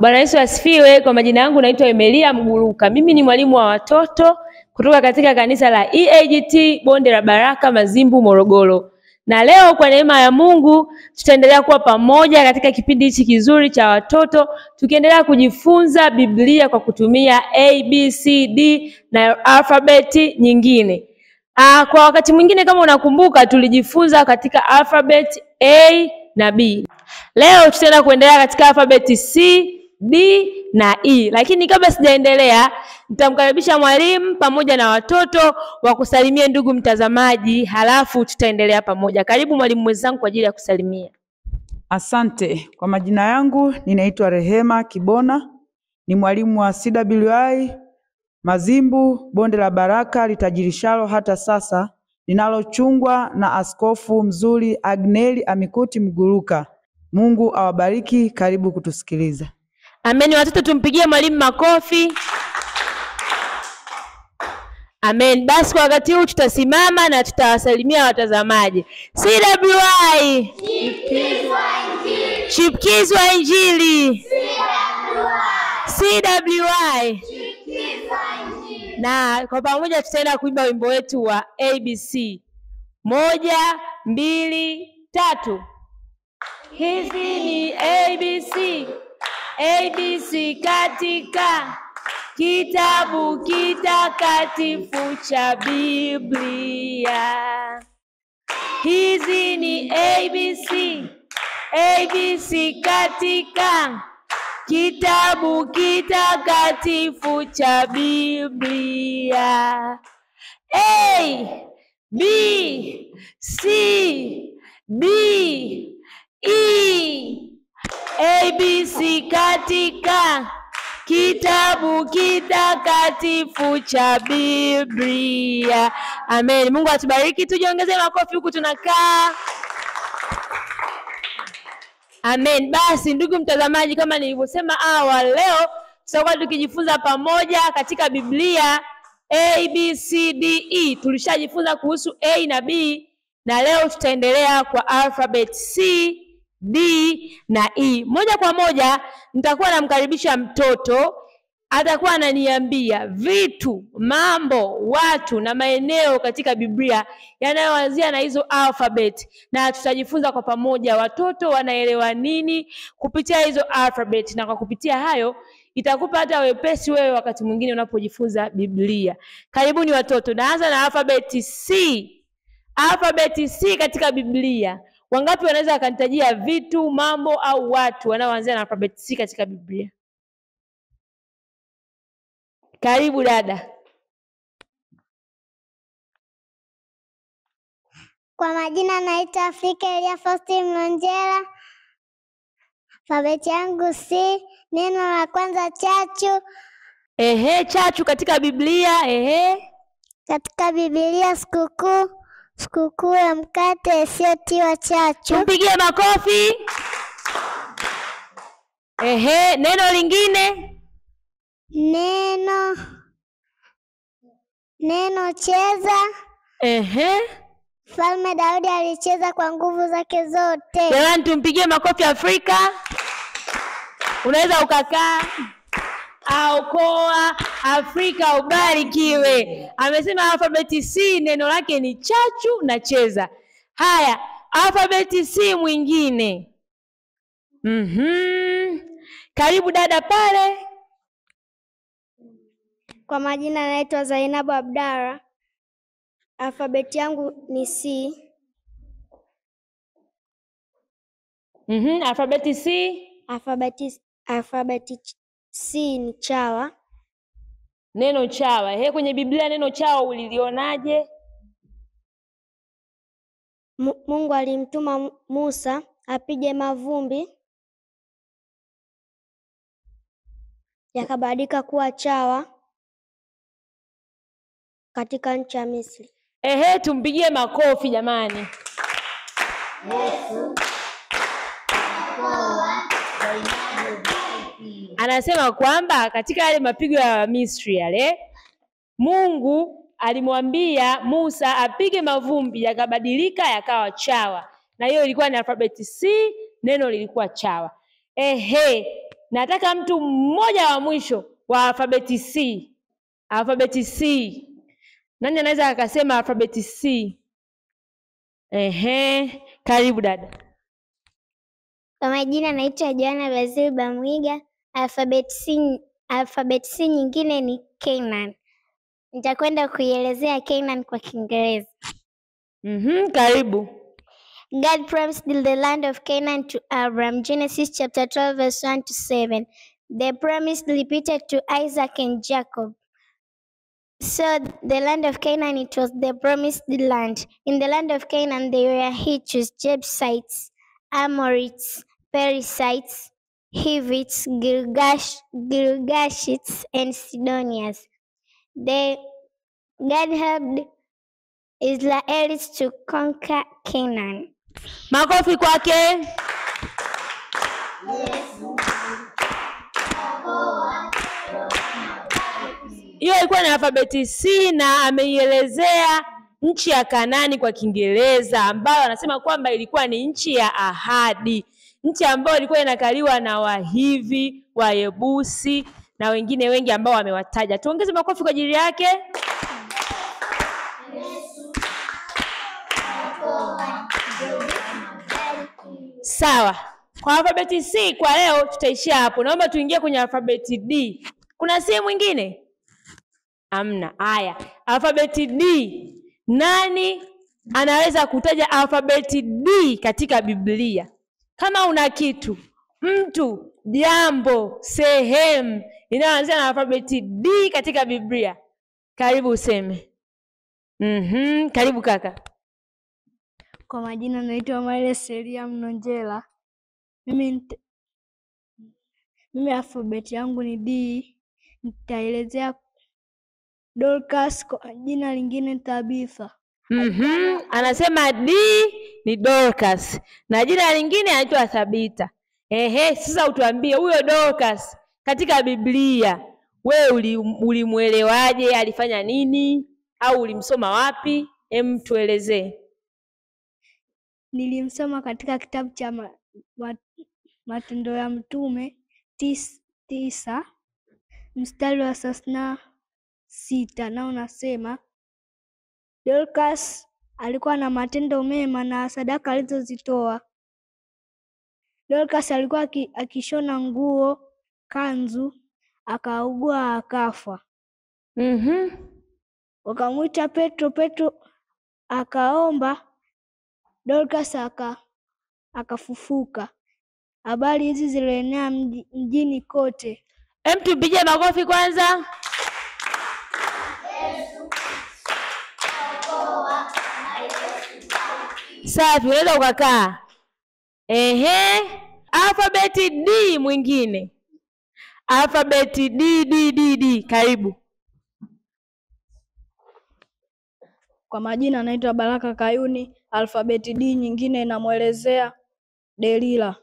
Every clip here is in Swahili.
Bwana Yesu asifiwe. Kwa majina yangu naitwa Emelia Mguruka. Mimi ni mwalimu wa watoto kutoka katika kanisa la EAGT Bonde la Baraka Mazimbu Morogoro. Na leo kwa neema ya Mungu tutaendelea kuwa pamoja katika kipindi hichi kizuri cha watoto, tukiendelea kujifunza Biblia kwa kutumia ABCD na alfabeti nyingine. Kwa wakati mwingine kama unakumbuka tulijifunza katika alfabeti A na B. Leo tutaenda kuendelea katika alfabeti C, D na E. Lakini kabla sijaendelea, nitamkaribisha mwalimu pamoja na watoto wakusalimie ndugu mtazamaji, halafu tutaendelea pamoja. Karibu mwalimu mwenzangu kwa ajili ya kusalimia. Asante. Kwa majina yangu ninaitwa Rehema Kibona, ni mwalimu wa CWI Mazimbu Bonde la Baraka litajirishalo hata sasa, linalochungwa na Askofu Mzuri Agneli Amikuti Mguruka. Mungu awabariki, karibu kutusikiliza. Amen. Watoto tumpigie mwalimu makofi. Amen. Basi kwa wakati huu tutasimama na tutawasalimia watazamaji. CWI Chipukizi wa Injili. CWI. Na kwa pamoja tutaenda kuimba wimbo wetu wa ABC. 1, 2, 3. Hizi ni ABC. ABC katika kitabu kitakatifu cha Biblia. Hizi ni ABC. ABC katika kitabu kitakatifu cha Biblia. A, B, C, D, E. ABC katika kitabu kitakatifu cha Biblia. Amen. Mungu atubariki. Tujiongeze makofi huku tunakaa. Amen. Basi ndugu mtazamaji, kama nilivyosema awali, leo tutakuwa tukijifunza pamoja katika Biblia A, B, C, D, E. Tulishajifunza kuhusu A na B, na leo tutaendelea kwa alphabet C, D na E. Moja kwa moja nitakuwa namkaribisha mtoto, atakuwa ananiambia vitu, mambo, watu na maeneo katika Biblia yanayoanzia na hizo alphabet, na tutajifunza kwa pamoja watoto wanaelewa nini kupitia hizo alphabet, na kwa kupitia hayo itakupa hata wepesi wewe wakati mwingine unapojifunza Biblia. Karibuni watoto. Naanza na alphabet C. Alphabet C katika Biblia. Wangapi wanaweza wakanitajia vitu, mambo au watu wanaoanzia na alphabet C katika Biblia? Karibu dada. Kwa majina naitwa Afrika Elia Faustin Mlonjera. Alfabeti yangu C. Neno la kwanza chachu. Chachu katika Biblia. Katika Biblia sikukuu ya mkate isiyotiwa chachu. Mpigie makofi. Neno lingine. Neno cheza. Mfalme Daudi alicheza kwa nguvu zake zote. Jamani tumpigie makofi Afrika. Unaweza ukakaa. Aokoa Afrika ubarikiwe. Amesema alfabeti C neno lake ni chachu na cheza. Haya, alfabeti C mwingine. Karibu dada pale. Kwa majina naitwa Zainabu Abdara. Alfabeti yangu ni C. Alfabeti C. Alfabeti C ni chawa. Neno chawa. Kwenye Biblia neno chawa ulilionaje? Mungu alimtuma Musa apige mavumbi yakabadilika kuwa chawa katika nchi ya Misri. Tumpigie makofi jamani. Yesu anasema kwamba katika yale mapigo ya Misri yale, Mungu alimwambia Musa apige mavumbi yakabadilika yakawa chawa. Na hiyo ilikuwa ni alfabeti C, neno lilikuwa chawa. Nataka mtu mmoja wa mwisho wa alfabeti C. Alfabeti C. Nani anaweza akasema alfabeti C? Karibu dada. Kwa majina naitwa Joana Basil Bamwiga. Alfabeti C nyingine ni Canaan. Nitakwenda kuielezea Canaan kwa Kiingereza. Karibu. God promised the land of Canaan to Abraham. Genesis chapter 12 verse 1 to 7. The promise repeated to Isaac and Jacob. So the land of Canaan, it was the promised land. In the land of Canaan there were Hittites, Jebusites, Amorites, Perizzites, Hivites, Girgashites, and Sidonians. God helped Israelites to conquer Canaan. Makofi kwake. Hiyo ilikuwa ni alfabeti C na ameielezea nchi ya Kanaani kwa Kiingereza, ambayo anasema kwamba ilikuwa ni nchi ya ahadi. Nchi ambayo ilikuwa inakaliwa na Wahivi, Wayebusi na wengine wengi ambao wamewataja. Tuongeze makofi kwa ajili yake. Sawa. Kwa alfabeti C kwa leo tutaishia hapo. Naomba tuingie kwenye alfabeti D. Kuna C mwingine? Hamna. Haya. Alfabeti D. Nani anaweza kutaja alfabeti D katika Biblia? Kama una kitu, mtu, jambo, sehemu inayoanzia na alfabeti D katika Biblia, karibu useme. Karibu kaka. Kwa majina naitwa Maile Seria Mnonjela. Mimi alfabeti yangu ni D. Nitaelezea Dorcas, kwa jina lingine Tabitha. Anasema D ni Dorcas na jina lingine anaitwa Thabita. Sasa utuambie huyo Dorcas katika Biblia, wewe ulimuelewaje? Alifanya nini au ulimsoma wapi? Tuelezee. Nilimsoma katika kitabu cha Matendo ya Mtume 9 mstari wa 36, na unasema Dorcas alikuwa na matendo mema na sadaka alizozitoa. Dorcas alikuwa akishona nguo, kanzu, akaugua akafa. Wakamwita Petro. Petro akaomba, Dorcas akafufuka. Habari hizi zilienea mjini kote. Tupige makofi kwanza. Safi, unaweza ukakaa. Alfabeti D mwingine. Alfabeti D. Karibu. Kwa majina anaitwa Baraka Kayuni. Alfabeti D nyingine inamwelezea Delila.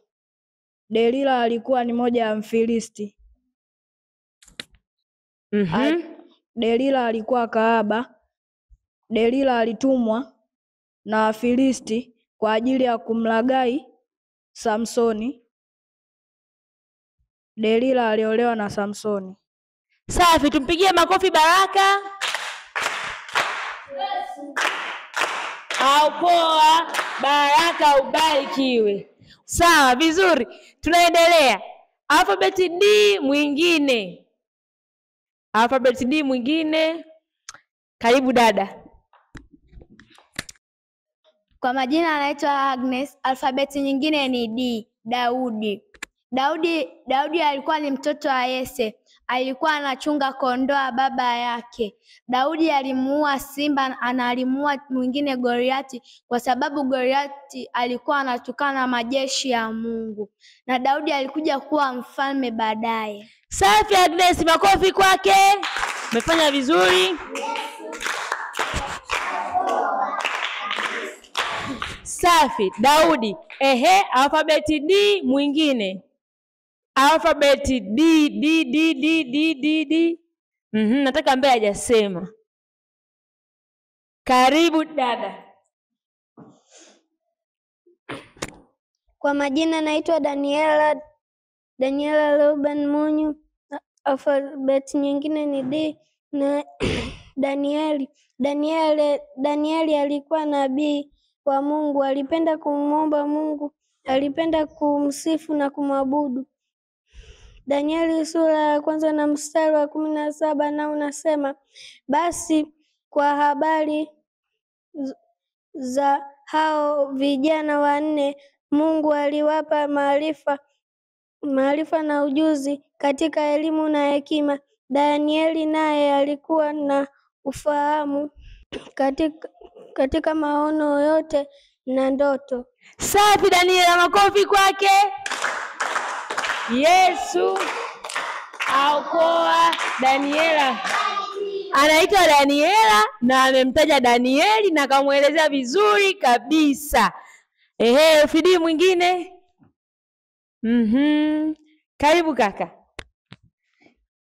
Delila alikuwa ni moja ya Mfilisti. Delila alikuwa kahaba. Delila alitumwa na Wafilisti kwa ajili ya kumlaghai Samsoni. Delila aliolewa na Samsoni. Safi, tumpigie makofi Baraka. Poa, Baraka ubarikiwe. Sawa, vizuri. Tunaendelea. Alfabeti D mwingine. Alfabeti D mwingine. Karibu dada. Kwa majina anaitwa Agnes. Alfabeti nyingine ni D. Daudi. Daudi alikuwa ni mtoto wa Yese. Alikuwa anachunga kondoo baba yake. Daudi alimuua simba na alimuua mwingine Goliati, kwa sababu Goliati alikuwa anatukana na majeshi ya Mungu. Na Daudi alikuja kuwa mfalme baadaye. Safi Agnes, makofi kwake. Umefanya vizuri. Safi, Daudi. Alfabeti D mwingine. Alfabeti D. Nataka ambaye hajasema. Karibu dada. Kwa majina naitwa Daniela Reuben Munyu. Alfabeti nyingine ni D. Na Danieli alikuwa nabii wa Mungu, alipenda kumwomba Mungu, alipenda kumsifu na kumwabudu. Danieli sura ya 1 na mstari wa 17 na unasema, basi kwa habari za hao vijana 4 Mungu aliwapa maarifa na ujuzi katika elimu na hekima. Danieli naye alikuwa na ufahamu katika maono yote na ndoto. Safi Daniela, makofi kwake. Yesu aokoa Daniela. Anaitwa Daniela na amemtaja Danieli na akamuelezea vizuri kabisa. FD mwingine? Karibu kaka.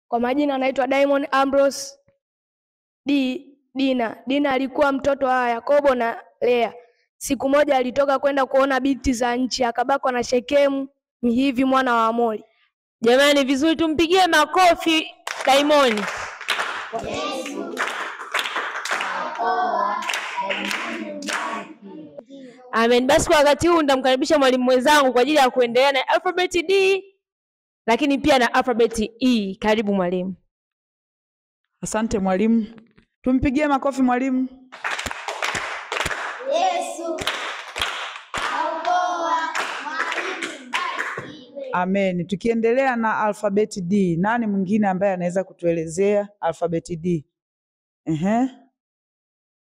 Kwa majina anaitwa Diamond Ambrose Dina. Dina alikuwa mtoto wa Yakobo na Lea. Siku moja alitoka kwenda kuona binti za nchi, akabakwa na Shekemu hivi mwana wa Hamori. Jamani, vizuri, tumpigie makofi Diamond. Amen. Basi kwa wakati huu nitamkaribisha mwalimu mwenzangu kwa ajili ya kuendelea na alfabeti D lakini pia na alfabeti E. Karibu mwalimu. Asante mwalimu. Tumpigie makofi mwalimu. Yesu aokoa, mwalimu barikiwe. Amen. Tukiendelea na alfabeti D, nani mwingine ambaye anaweza kutuelezea alfabeti D?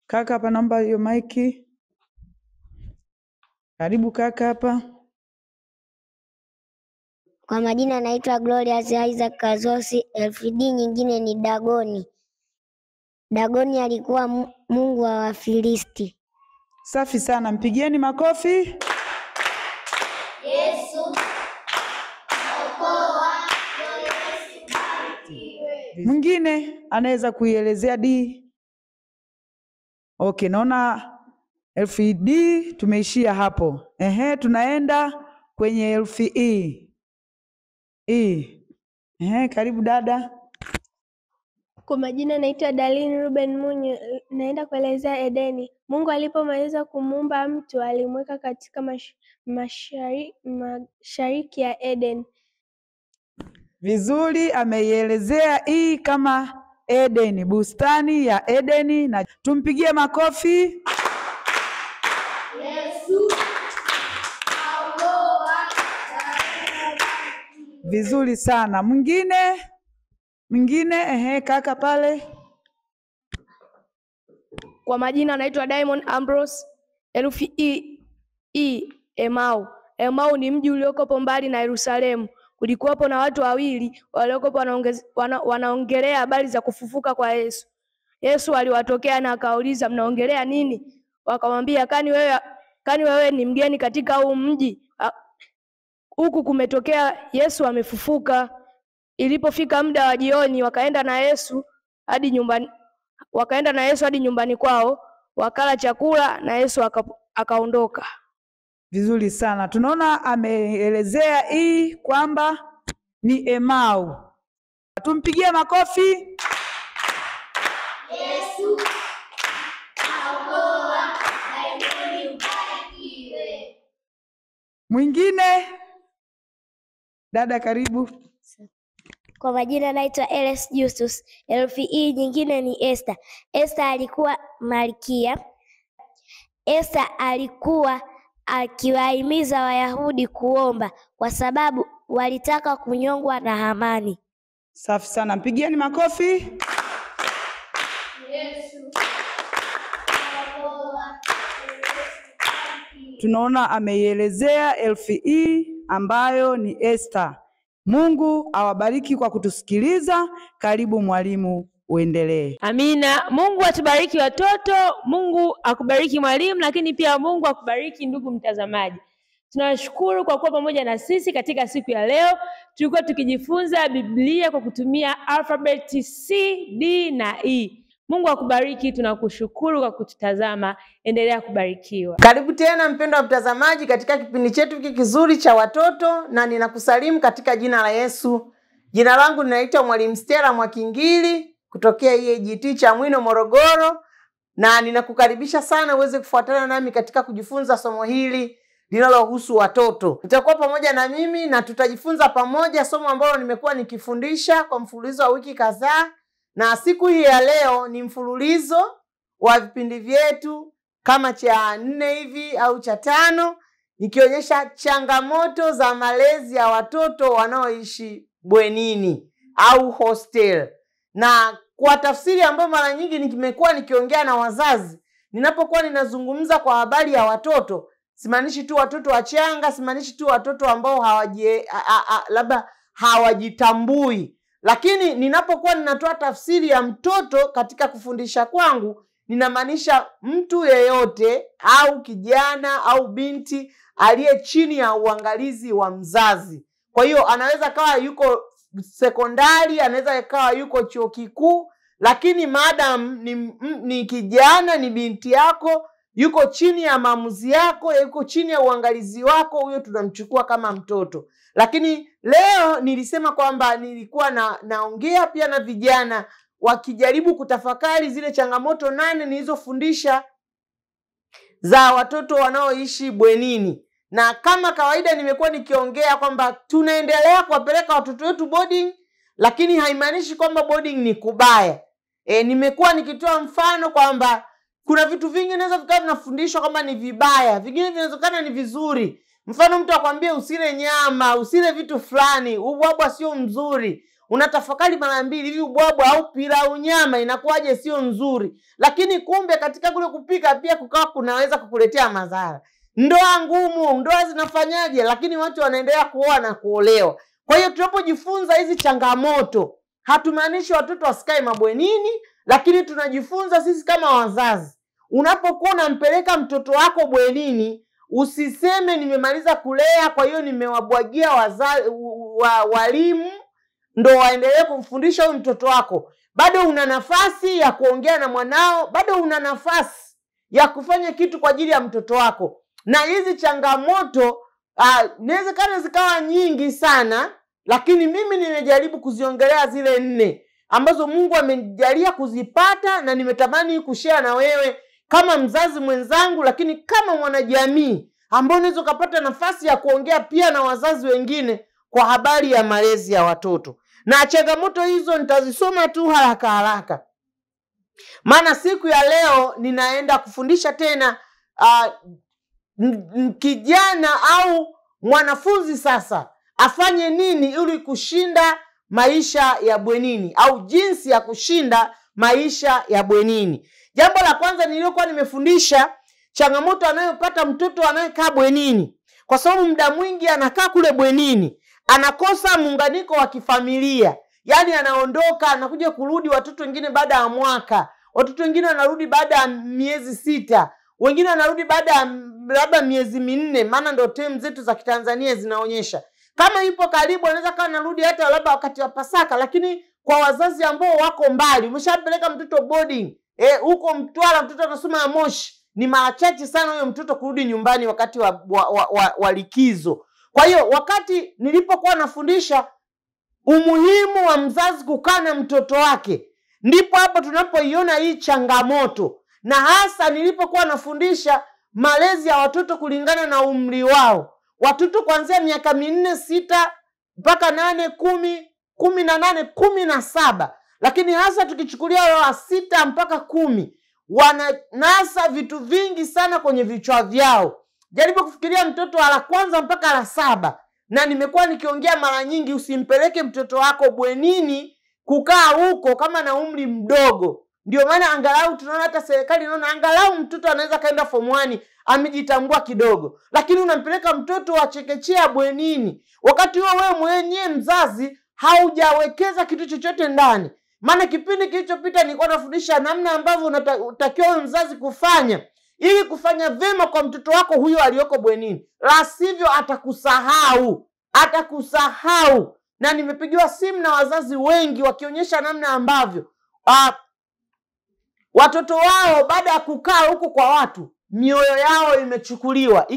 Kaka hapa, naomba hiyo maiki. Karibu kaka hapa. Kwa majina naitwa Glorious Isaac Kazosi. LFD nyingine ni Dagoni. Dagoni alikuwa mungu wa Wafilisti. Safi sana, mpigieni makofi. Yesu aokoa. Mwingine anaweza kuielezea D? Okay, naona LFD tumeishia hapo. Tunaenda kwenye LFE. Karibu dada. Kwa majina naitwa Darlene Ruben Munyu, naenda kuelezea Edeni. Mungu alipomaliza kumuumba mtu alimweka katika mashariki ya Eden. Vizuri, ameielezea hii kama Eden, bustani ya Edeni, na tumpigie makofi. Yesu aokoa. Vizuri sana. Mwingine kaka pale. Kwa majina anaitwa Diamond Ambrose. Herufi E, Emau. Emau ni mji uliokopo mbali na Yerusalemu. Kulikuwapo na watu wawili waliokopo wanaongelea habari za kufufuka kwa Yesu. Yesu aliwatokea na akauliza, mnaongelea nini? Wakamwambia, kani wewe ni mgeni katika huu mji? Huku kumetokea Yesu amefufuka. Ilipofika muda wa jioni, wakaenda na Yesu hadi nyumbani kwao, wakala chakula na Yesu akaondoka. Vizuri sana. Tunaona ameelezea hii kwamba ni Emau. Tumpigie makofi. Yesu aokoa. Daimoni ubarikiwe. Mwingine dada, karibu. Kwa majina naitwa Eles Justus. LFE nyingine ni Esther. Esther alikuwa malkia. Esther alikuwa akiwahimiza Wayahudi kuomba kwa sababu walitaka kunyongwa na Hamani. Safi sana, mpigieni makofi. Yesu. Tunaona ameielezea LFE ambayo ni Esther. Mungu awabariki kwa kutusikiliza. Karibu mwalimu, uendelee. Amina. Mungu atubariki watoto, Mungu akubariki mwalimu, lakini pia Mungu akubariki ndugu mtazamaji. Tunashukuru kwa kuwa pamoja na sisi katika siku ya leo. Tulikuwa tukijifunza Biblia kwa kutumia alfabeti C, D na E. Mungu akubariki, tunakushukuru kwa kututazama. Endelea kubarikiwa. Karibu tena mpendwa mtazamaji katika kipindi chetu hiki kizuri cha watoto, na ninakusalimu katika jina la Yesu. Jina langu ninaitwa Mwalimu Stella Mwakingili kutokea EAGT Chamwino Morogoro, na ninakukaribisha sana uweze kufuatana nami katika kujifunza somo hili linalohusu watoto. Utakuwa pamoja na mimi na tutajifunza pamoja somo ambalo nimekuwa nikifundisha kwa mfululizo wa wiki kadhaa, na siku hii ya leo ni mfululizo wa vipindi vyetu kama cha 4 hivi au cha 5, nikionyesha changamoto za malezi ya watoto wanaoishi bwenini au hostel. Na kwa tafsiri ambayo mara nyingi nimekuwa nikiongea na wazazi, ninapokuwa ninazungumza kwa habari ya watoto, simaanishi tu watoto wachanga, simaanishi tu watoto ambao labda hawajitambui, lakini ninapokuwa ninatoa tafsiri ya mtoto katika kufundisha kwangu, ninamaanisha mtu yeyote au kijana au binti aliye chini ya uangalizi wa mzazi. Kwa hiyo anaweza kawa yuko sekondari, anaweza kawa yuko chuo kikuu, lakini madam ni kijana, ni binti yako, yuko chini ya maamuzi yako, yuko chini ya uangalizi wako, huyo tunamchukua kama mtoto. Lakini leo nilisema kwamba nilikuwa naongea pia na vijana wakijaribu kutafakari zile changamoto 8 nilizofundisha za watoto wanaoishi bwenini. Na kama kawaida nimekuwa nikiongea kwamba tunaendelea kuwapeleka watoto wetu boarding, lakini haimaanishi kwamba boarding ni kubaya. Nimekuwa nikitoa mfano kwamba kuna vitu vingi vinaweza vikawa vinafundishwa kama ni vibaya, vingine vinawezekana ni vizuri. Mfano mtu akwambie usile nyama, usile vitu fulani, ubwabwa sio mzuri. Unatafakari mara mbili, hivi ubwabwa au pilau nyama inakuwaje sio nzuri? Lakini kumbe katika kule kupika pia kukawa kunaweza kukuletea madhara. Ndoa ngumu, ndoa zinafanyaje, lakini watu wanaendelea kuoa na kuolewa. Kwa hiyo tunapojifunza hizi changamoto, hatumaanishi watoto wasikae mabwenini, lakini tunajifunza sisi kama wazazi. Unapokuwa unampeleka mtoto wako bwenini, usiseme nimemaliza kulea kwa hiyo nimewabwagia walimu ndo waendelee kumfundisha huyu mtoto wako. Bado una nafasi ya kuongea na mwanao, bado una nafasi ya kufanya kitu kwa ajili ya mtoto wako. Na hizi changamoto inawezekana zikawa nyingi sana, lakini mimi nimejaribu kuziongelea zile 4 ambazo Mungu amenijalia kuzipata, na nimetamani kushare na wewe kama mzazi mwenzangu, lakini kama mwanajamii ambao unaweza kupata nafasi ya kuongea pia na wazazi wengine kwa habari ya malezi ya watoto. Na changamoto hizo nitazisoma tu haraka haraka, maana siku ya leo ninaenda kufundisha tena kijana au mwanafunzi sasa afanye nini ili kushinda maisha ya bwenini, au jinsi ya kushinda maisha ya bwenini. Jambo la kwanza nililokuwa nimefundisha, changamoto anayopata mtoto anayekaa bwenini, kwa sababu muda mwingi anakaa kule bwenini, anakosa muunganiko wa kifamilia. Yaani anaondoka, anakuja kurudi watoto wengine baada ya mwaka, watoto wengine wanarudi baada ya miezi 6, wengine wanarudi baada ya labda miezi 4, maana ndio term zetu za Kitanzania zinaonyesha. Kama yupo karibu anaweza kawa anarudi hata labda wakati wa Pasaka, lakini kwa wazazi ambao wako mbali, umeshapeleka mtoto boarding, huko Mtwara mtoto anasoma Moshi, ni mara chache sana huyo mtoto kurudi nyumbani wakati wa likizo. Kwa hiyo wakati nilipokuwa nafundisha umuhimu wa mzazi kukaa na mtoto wake, ndipo hapo tunapoiona hii changamoto. Na hasa nilipokuwa nafundisha malezi ya watoto kulingana na umri wao, watoto kuanzia miaka 4, 6 mpaka 8, 10, 18, 17, lakini hasa tukichukulia wa 6 mpaka 10, wananasa vitu vingi sana kwenye vichwa vyao. Jaribu kufikiria mtoto wa la kwanza mpaka la 7. Na nimekuwa nikiongea mara nyingi, usimpeleke mtoto wako bwenini kukaa huko kama na umri mdogo. Ndio maana angalau tunaona hata serikali inaona angalau mtoto anaweza kaenda form 1 amejitambua kidogo. Lakini unampeleka mtoto wa chekechea bwenini, wakati huo wewe mwenyewe mzazi haujawekeza kitu chochote ndani. Maana kipindi kilichopita nilikuwa nafundisha namna ambavyo unatakiwa mzazi kufanya ili kufanya vema kwa mtoto wako huyo aliyoko bwenini. La sivyo atakusahau. Na nimepigiwa simu na wazazi wengi wakionyesha namna ambavyo watoto wao baada ya kukaa huko kwa watu, mioyo yao imechukuliwa,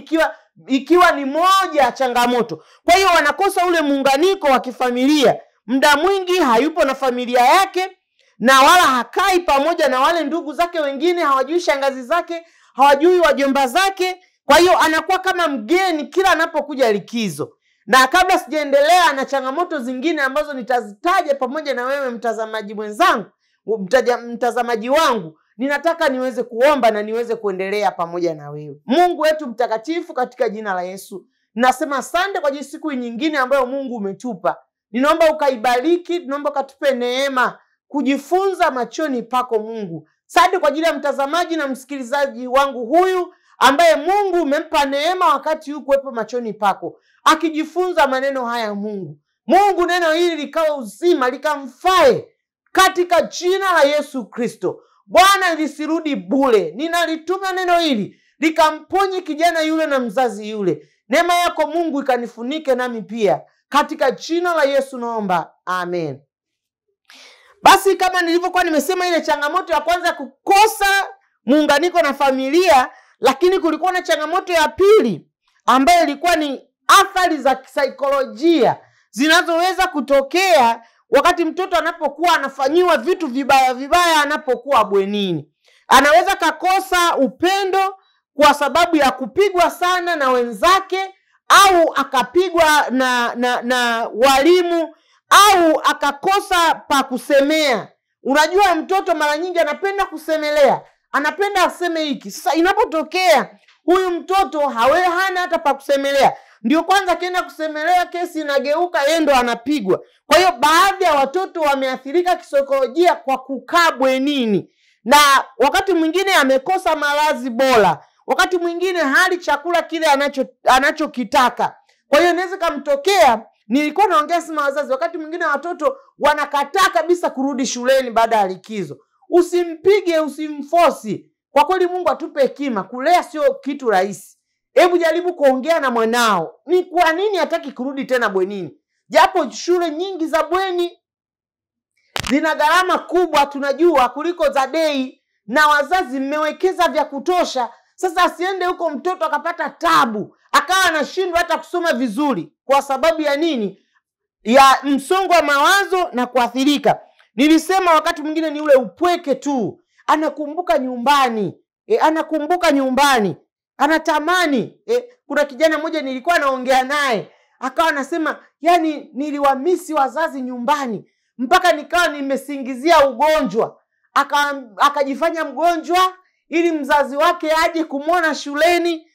ikiwa ni moja ya changamoto. Kwa hiyo wanakosa ule muunganiko wa kifamilia. Muda mwingi hayupo na familia yake, na wala hakai pamoja na wale ndugu zake wengine, hawajui shangazi zake, hawajui wajomba zake. Kwa hiyo anakuwa kama mgeni kila anapokuja likizo. Na kabla sijaendelea na changamoto zingine ambazo nitazitaja pamoja na wewe mtazamaji mwenzangu, mtazamaji wangu, ninataka niweze kuomba na niweze kuendelea pamoja na wewe. Mungu wetu mtakatifu, katika jina la Yesu, nasema asante kwa siku nyingine ambayo Mungu umetupa. Ninaomba ukaibariki, ninaomba ukatupe neema kujifunza machoni pako Mungu. Asante kwa ajili ya mtazamaji na msikilizaji wangu huyu ambaye Mungu umempa neema wakati huu kuwepo machoni pako, akijifunza maneno haya Mungu. Mungu, neno hili likawa uzima, likamfae katika jina la Yesu Kristo. Bwana, lisirudi bure. Ninalituma neno hili likamponye kijana yule na mzazi yule. Neema yako Mungu ikanifunike nami pia, katika jina la Yesu naomba, amen. Basi kama nilivyokuwa nimesema, ile changamoto ya kwanza kukosa muunganiko na familia, lakini kulikuwa na changamoto ya pili ambayo ilikuwa ni athari za kisaikolojia zinazoweza kutokea wakati mtoto anapokuwa anafanyiwa vitu vibaya vibaya anapokuwa bwenini. Anaweza kakosa upendo kwa sababu ya kupigwa sana na wenzake, au akapigwa na walimu, au akakosa pa kusemea. Unajua mtoto mara nyingi anapenda kusemelea, anapenda aseme hiki. Sasa inapotokea huyu mtoto hana hata pa kusemelea, ndio kwanza akienda kusemelea kesi inageuka yeye ndo anapigwa. Kwa hiyo baadhi ya watoto wameathirika kisaikolojia kwa kukaa bwenini, na wakati mwingine amekosa malazi bora, wakati mwingine hali chakula kile anachokitaka. Kwa hiyo inaweza kumtokea, nilikuwa naongea sema wazazi, wakati mwingine watoto wanakataa kabisa kurudi shuleni baada ya likizo. Usimpige, usimfosi. Kwa kweli Mungu atupe hekima. Kulea sio kitu rahisi. Hebu jaribu kuongea na mwanao, ni kwa nini hataki kurudi tena bwenini? Japo shule nyingi za bweni zina gharama kubwa, tunajua, kuliko za dei, na wazazi mmewekeza vya kutosha. Sasa asiende huko mtoto akapata tabu, akawa anashindwa hata kusoma vizuri. Kwa sababu ya nini? Ya msongo wa mawazo na kuathirika. Nilisema wakati mwingine ni ule upweke tu. Anakumbuka nyumbani. Anakumbuka nyumbani. Anatamani. Kuna kijana mmoja nilikuwa naongea naye, akawa anasema, yani niliwamisi wazazi nyumbani, mpaka nikawa nimesingizia ugonjwa. Akajifanya mgonjwa ili mzazi wake aje kumwona shuleni,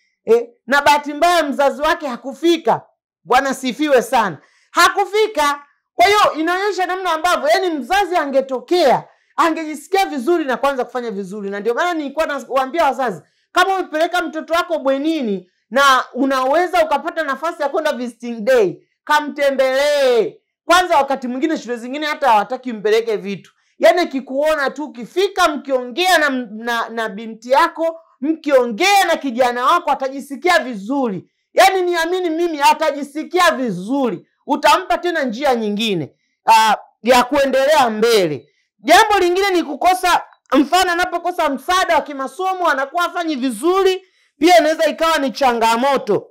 na bahati mbaya mzazi wake hakufika. Bwana sifiwe sana. Hakufika. Kwa hiyo inaonyesha namna ambavyo yani mzazi angetokea, angejisikia vizuri na kuanza kufanya vizuri. Na ndio maana nilikuwa nawaambia wazazi, kama umepeleka mtoto wako bwenini na unaweza ukapata nafasi ya kwenda visiting day, kamtembelee. Kwanza wakati mwingine shule zingine hata hawataki mpeleke vitu. Yani kikuona tu, ukifika mkiongea na binti yako, mkiongea na kijana wako, atajisikia vizuri. Yani niamini mimi, atajisikia vizuri. Utampa tena njia nyingine ya kuendelea mbele. Jambo lingine ni kukosa, mfano anapokosa msaada wa kimasomo, anakuwa hafanyi vizuri, pia inaweza ikawa ni changamoto.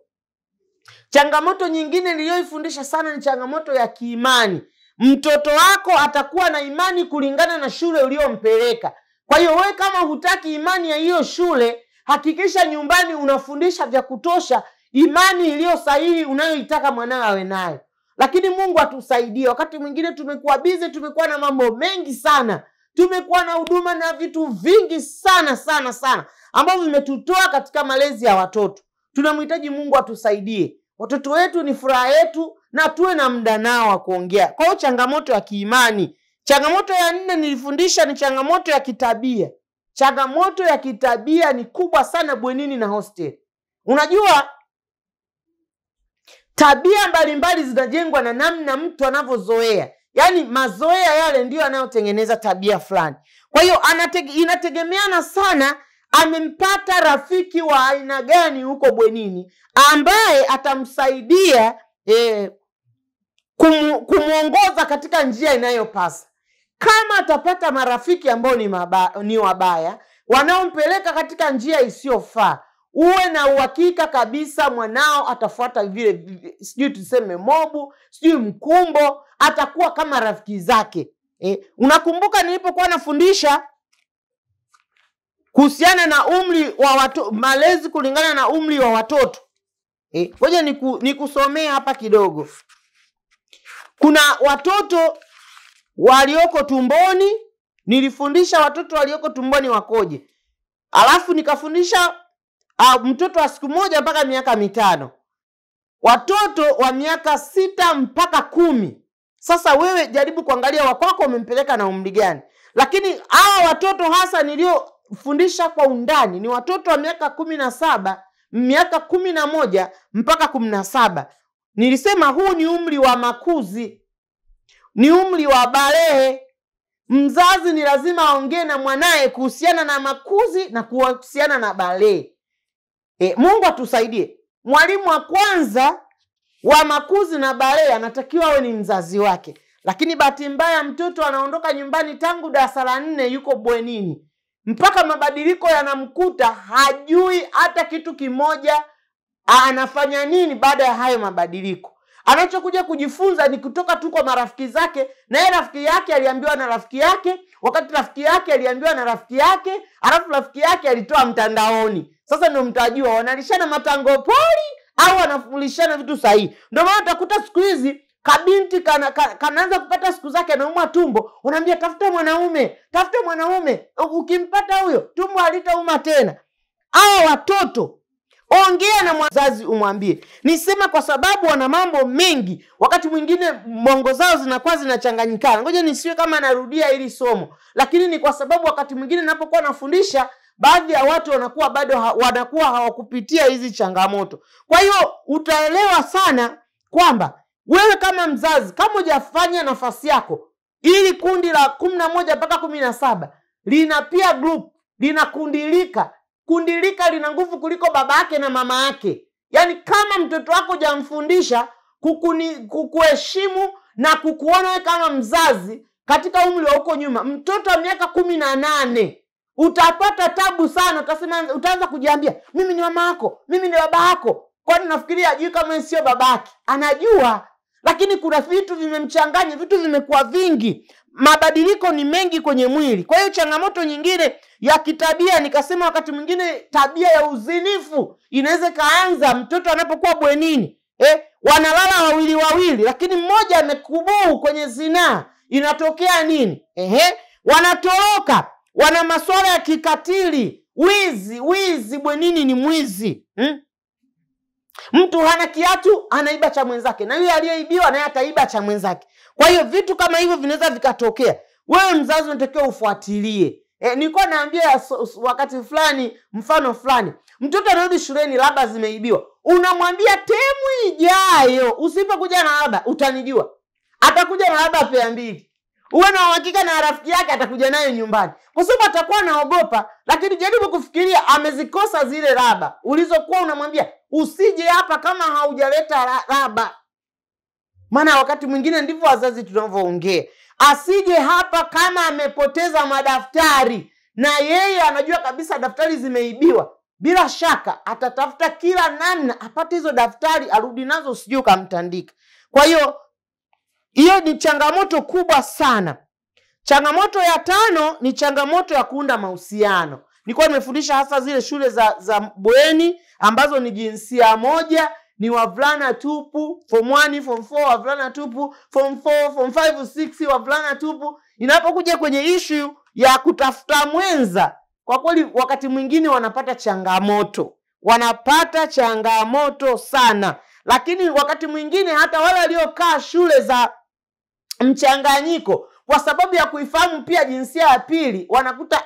Changamoto nyingine niliyoifundisha sana ni changamoto ya kiimani. Mtoto wako atakuwa na imani kulingana na shule uliyompeleka. Kwa hiyo wewe kama hutaki imani ya hiyo shule, hakikisha nyumbani unafundisha vya kutosha imani iliyo sahihi unayoitaka mwanao awe nayo. Lakini Mungu atusaidie. Wakati mwingine tumekuwa busy, tumekuwa na mambo mengi sana. Tumekuwa na huduma na vitu vingi sana ambavyo vimetutoa katika malezi ya watoto. Tunamhitaji Mungu atusaidie. Watoto wetu ni furaha yetu, na tuwe na muda nao wa kuongea. Kwa hiyo changamoto ya kiimani. Changamoto ya 4 nilifundisha ni changamoto ya kitabia. Changamoto ya kitabia ni kubwa sana bwenini na hostel. Unajua tabia mbalimbali zinajengwa na namna mtu anavyozoea. Yaani mazoea yale ndio yanayotengeneza tabia fulani. Kwa hiyo inategemeana sana amempata rafiki wa aina gani huko bwenini, ambaye atamsaidia kumuongoza katika njia inayopasa. kama atapata marafiki ambao ni wabaya, wanaompeleka katika njia isiyofaa, uwe na uhakika kabisa mwanao atafuata vile, sijui tuseme mobu, sijui mkumbo, atakuwa kama rafiki zake. Unakumbuka nilipokuwa nafundisha kuhusiana na umri wa watoto, malezi kulingana na umri wa watoto. Ngoja nikusomee hapa kidogo. Kuna watoto walioko tumboni, nilifundisha watoto walioko tumboni wakoje. Alafu nikafundisha mtoto wa siku moja mpaka miaka 5. Watoto wa miaka 6 mpaka 10. Sasa wewe jaribu kuangalia wakwako umempeleka na umri gani. Lakini hawa watoto hasa niliofundisha kwa undani ni watoto wa miaka 17, miaka 11 mpaka 17. Nilisema huu ni umri wa makuzi. Ni umri wa balehe. Mzazi ni lazima aongee na mwanae kuhusiana na makuzi na kuhusiana na balehe. Mungu atusaidie. Mwalimu wa kwanza wa makuzi na balehe anatakiwa awe ni mzazi wake. Lakini bahati mbaya mtoto anaondoka nyumbani tangu darasa la 4 yuko bwenini. Mpaka mabadiliko yanamkuta, hajui hata kitu kimoja anafanya nini baada ya hayo mabadiliko. Anachokuja kujifunza ni kutoka tu kwa marafiki zake, na yeye rafiki yake aliambiwa na rafiki yake, wakati rafiki yake aliambiwa na rafiki yake, alafu rafiki yake alitoa mtandaoni. Sasa ndio mtajua wanalishana matango poli au wanafundishana vitu sahihi. Ndio maana utakuta siku hizi kabinti kanaanza kupata siku zake anaumwa tumbo, unaambia tafuta mwanaume, tafuta mwanaume. Ukimpata huyo tumbo halitauma tena. Hao watoto ongea na mzazi umwambie. Nisema kwa sababu wana mambo mengi, wakati mwingine mongo zao zinakuwa zinachanganyikana. Ngoja nisiwe kama narudia hili somo, lakini ni kwa sababu wakati mwingine ninapokuwa nafundisha, baadhi ya watu wanakuwa hawakupitia hizi changamoto. Kwa hiyo utaelewa sana kwamba wewe kama mzazi, kama hujafanya nafasi yako, ili kundi la 11 mpaka 17 lina peer group, linakundilika. Kundilika lina nguvu kuliko baba yake na mama yake. Yaani kama mtoto wako hujamfundisha kukuheshimu na kukuona wewe kama mzazi katika umri wa huko nyuma, mtoto wa miaka 18 utapata tabu sana. Utasema, utaanza kujiambia, mimi ni mama yako, mimi ni baba yako. Kwani nafikiria ajui kama sio babake? Anajua, lakini kuna vitu vimemchanganya, vitu vimekuwa vingi. Mabadiliko ni mengi kwenye mwili. Kwa hiyo changamoto nyingine ya kitabia, nikasema wakati mwingine tabia ya uzinifu inaweza kaanza mtoto anapokuwa bwenini. Wanalala wawili, lakini mmoja amekubuu kwenye zinaa. Inatokea nini? Wanatoroka, wana masuala ya kikatili, wizi bwenini ni mwizi. Mtu hana kiatu anaiba cha mwenzake, na yule aliyeibiwa naye ataiba cha mwenzake. Kwa hiyo vitu kama hivyo vinaweza vikatokea. Wewe mzazi unatakiwa ufuatilie. Nilikuwa naambia wakati fulani, mfano fulani, mtoto anarudi shuleni labda zimeibiwa. Unamwambia temu ijayo usipokuja na labda utanijua. Atakuja na labda pea 2. Uwe na uhakika na rafiki yake atakuja nayo nyumbani. Kwa sababu atakuwa anaogopa, lakini jaribu kufikiria amezikosa zile raba ulizokuwa unamwambia usije hapa kama haujaleta raba. Maana wakati mwingine ndivyo wazazi tunavyoongea. Asije hapa kama amepoteza madaftari, na yeye anajua kabisa daftari zimeibiwa. Bila shaka atatafuta kila namna apate hizo daftari arudi nazo, usije ukamtandika. Kwa hiyo ni changamoto kubwa sana. Changamoto ya 5 ni changamoto ya kuunda mahusiano. Nilikuwa nimefundisha hasa zile shule za bweni ambazo ni jinsia moja, ni wavulana tupu, form 1, form 4 wavulana tupu, form 4, form 5, 6 wavulana tupu. Inapokuja kwenye issue ya kutafuta mwenza, kwa kweli wakati mwingine wanapata changamoto sana. Lakini wakati mwingine hata wale waliokaa shule za mchanganyiko, kwa sababu ya kuifahamu pia jinsia ya pili, wanakuta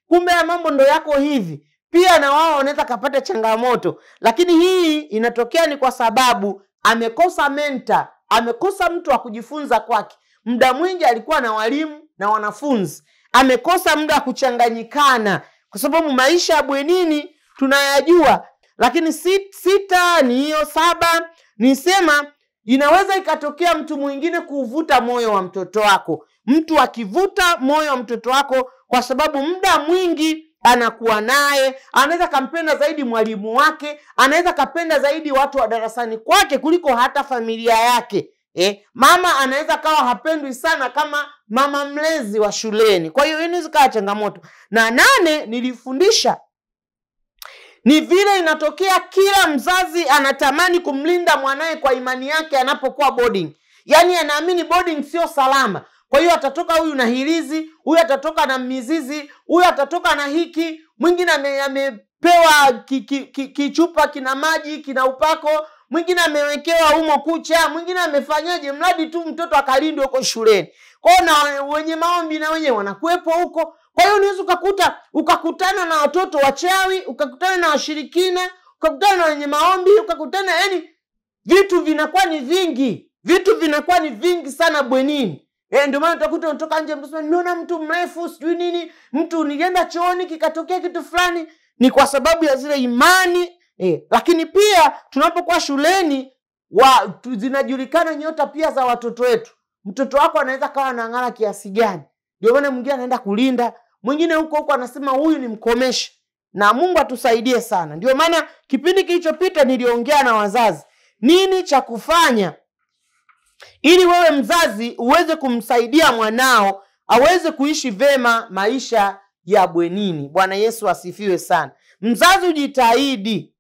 kumbe ya mambo ndo yako hivi, pia na wao wanaweza kupata changamoto. Lakini hii inatokea ni kwa sababu amekosa mentor, amekosa mtu wa kujifunza kwake. Muda mwingi alikuwa na walimu na wanafunzi, amekosa muda wa kuchanganyikana, kwa sababu maisha ya bwenini tunayajua. Lakini 6 ni hiyo, 7 nisema inaweza ikatokea mtu mwingine kuvuta moyo wa mtoto wako. Mtu akivuta moyo wa mtoto wako kwa sababu muda mwingi anakuwa naye, anaweza kampenda zaidi mwalimu wake, anaweza kapenda zaidi watu wa darasani kwake kuliko hata familia yake. Mama anaweza kawa hapendwi sana kama mama mlezi wa shuleni. Kwa hiyo inaweza kawa changamoto. Na 8 nilifundisha ni vile inatokea kila mzazi anatamani kumlinda mwanae kwa imani yake anapokuwa boarding. Yaani anaamini boarding sio salama. Kwa hiyo atatoka huyu na hilizi, huyu atatoka na mizizi, huyu atatoka na hiki, mwingine amepewa kichupa kina maji, kina upako, mwingine amewekewa humo kucha, mwingine amefanyaje, mradi tu mtoto akalindwe huko shuleni. Kwa hiyo na wenye maombi na wenye wanakuepo huko. Kwa hiyo unaweza ukakutana na watoto wachawi, ukakutana na washirikina, ukakutana na wenye maombi, ukakutana, yani vitu vinakuwa ni vingi. Vitu vinakuwa ni vingi sana bwenini. Ndio maana utakuta unatoka nje mtu nimeona mtu mrefu, sijui nini, mtu nilienda chooni kikatokea kitu fulani, ni kwa sababu ya zile imani. Lakini pia tunapokuwa shuleni zinajulikana nyota pia za watoto wetu. Mtoto wako anaweza kawa anang'ara kiasi gani. Ndio maana mwingine anaenda kulinda, mwingine huko anasema huyu ni mkomesha. Na Mungu atusaidie sana. Ndio maana kipindi kilichopita niliongea na wazazi nini cha kufanya ili wewe mzazi uweze kumsaidia mwanao aweze kuishi vema maisha ya bwenini. Bwana Yesu asifiwe sana. Mzazi ujitahidi.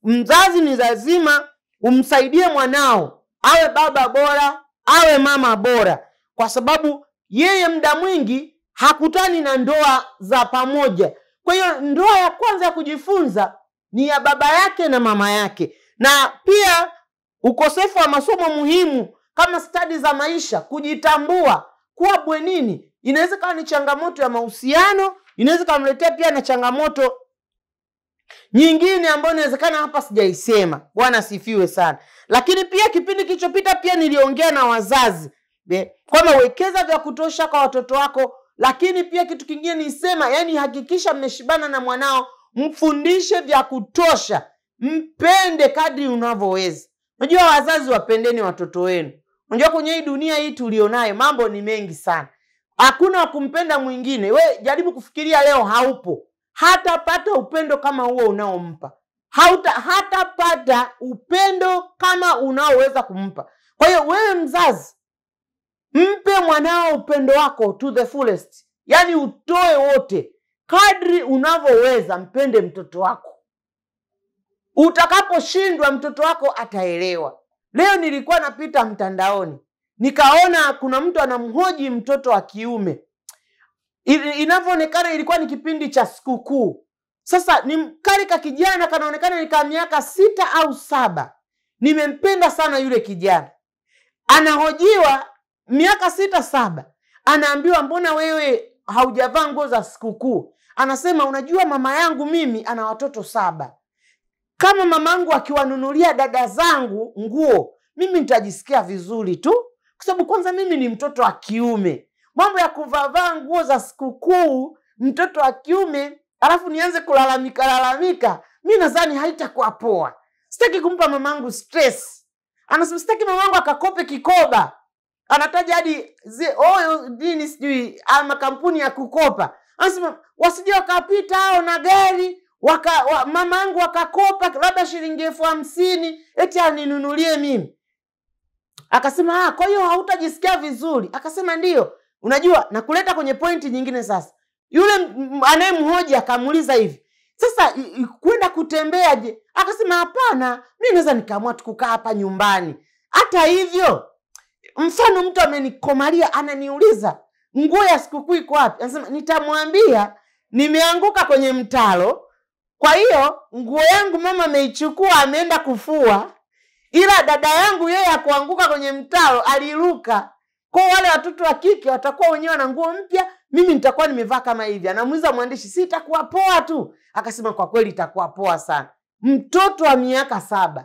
Mzazi ni lazima umsaidie mwanao awe baba bora, awe mama bora, kwa sababu yeye muda mwingi hakutani na ndoa za pamoja. Kwa hiyo ndoa ya kwanza ya kujifunza ni ya baba yake na mama yake. Na pia ukosefu wa masomo muhimu kama stadi za maisha, kujitambua, kuwa bwenini inaweza kuwa ni changamoto ya mahusiano, inaweza kumletea pia na changamoto nyingine ambayo inawezekana hapa sijaisema. Bwana asifiwe sana. Lakini pia kipindi kilichopita pia niliongea na wazazi kwamba wekeza vya kutosha kwa watoto wako. Lakini pia kitu kingine nisema, yani hakikisha mmeshibana na mwanao, mfundishe vya kutosha, mpende kadri unavyoweza. Unajua wazazi, wapendeni watoto wenu. Unajua kwenye hii dunia hii tulionayo mambo ni mengi sana. Hakuna wa kumpenda mwingine. We jaribu kufikiria leo haupo, hatapata upendo kama huo unaompa. Hatapata upendo kama unaoweza kumpa. Kwa hiyo wewe mzazi, mpe mwanao upendo wako to the fullest. Yani utoe wote. Kadri unavyoweza mpende mtoto wako. Utakaposhindwa mtoto wako ataelewa. Leo nilikuwa napita mtandaoni, nikaona kuna mtu anamhoji mtoto wa kiume. Inavyoonekana ilikuwa ni kipindi cha sikukuu. Sasa ni karika kijana kanaonekana ni kama miaka 6 au 7. Nimempenda sana yule kijana. Anahojiwa miaka 6 7. Anaambiwa mbona wewe haujavaa nguo za sikukuu? Anasema unajua mama yangu mimi ana watoto 7. Kama mamangu akiwanunulia dada zangu nguo, mimi nitajisikia vizuri tu. Kwa sababu kwanza mimi ni mtoto wa kiume. Mambo ya kuvaa nguo za sikukuu, mtoto wa kiume, alafu nianze kulalamika, mimi nadhani haitakuwa poa. Sitaki kumpa mamangu stress. Anasema sitaki mamangu akakope kikoba. Anataja hadi nini sijui ama kampuni ya kukopa. Anasema wasije wakapita hao na gari mamangu wakakopa labda shilingi 50,000 eti aninunulie mimi. Akasema kwa hiyo hautajisikia vizuri. Akasema ndio. Unajua nakuleta kwenye pointi nyingine sasa. Yule anayemhoji akamuuliza hivi, sasa kwenda kutembea je? Akasema hapana, mimi naweza nikaamua tukukaa hapa nyumbani. Hata hivyo, mfano mtu amenikomalia ananiuliza nguo ya sikukuu iko wapi? Anasema nitamwambia nimeanguka kwenye mtalo. Kwa hiyo nguo yangu mama ameichukua ameenda kufua. Ila dada yangu yeye akuanguka kwenye mtalo aliruka. Kwa wale watoto wa kike watakuwa wenyewe na nguo mpya, mimi nitakuwa nimevaa kama hivi. Anamuuliza mwandishi, si itakuwa poa tu? Akasema kwa kweli itakuwa poa sana. Mtoto wa miaka 7.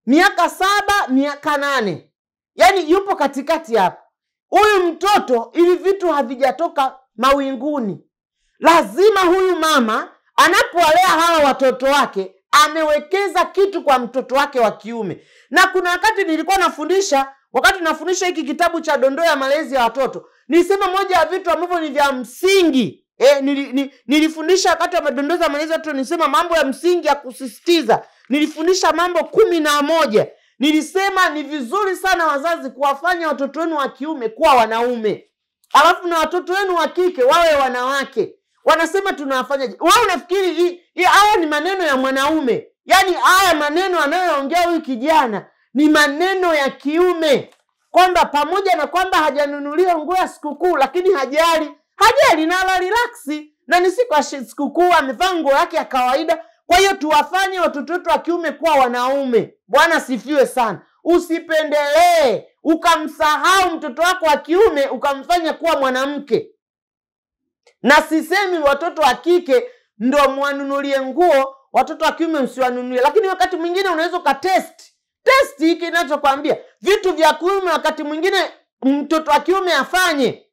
Miaka 7, miaka 8. Yaani yupo katikati hapo. Huyu mtoto hivi vitu havijatoka mawinguni. Lazima huyu mama anapowalea hawa watoto wake amewekeza kitu kwa mtoto wake wa kiume. Na kuna wakati nilikuwa nafundisha, wakati nafundisha hiki kitabu cha Dondoo ya Malezi ya Watoto, nilisema moja ya vitu ambavyo ni vya msingi. Nilifundisha wakati wa Dondoo za Malezi ya Watoto, nilisema mambo ya msingi ya kusisitiza. Nilifundisha mambo 11. Nilisema ni vizuri sana wazazi kuwafanya watoto wenu wa kiume kuwa wanaume, alafu na watoto wenu wa kike wawe wanawake. Wanasema tunawafanyaje? Wewe unafikiri haya ni maneno ya mwanaume? Yaani haya maneno anayoongea huyu kijana ni maneno ya kiume, kwamba pamoja na kwamba hajanunuliwa nguo ya sikukuu, lakini hajali na ala relax, na ni siku ya sikukuu amevaa nguo yake ya kawaida. Kwa hiyo tuwafanye watoto wetu wa kiume kuwa wanaume. Bwana sifiwe sana. Usipendelee ukamsahau mtoto wako wa kiume ukamfanya kuwa mwanamke. Na sisemi watoto wa kike ndo mwanunulie nguo, watoto wa kiume msiwanunulie. Lakini wakati mwingine unaweza ukatest hiki ninachokuambia. Vitu vya kiume wakati mwingine mtoto wa kiume afanye.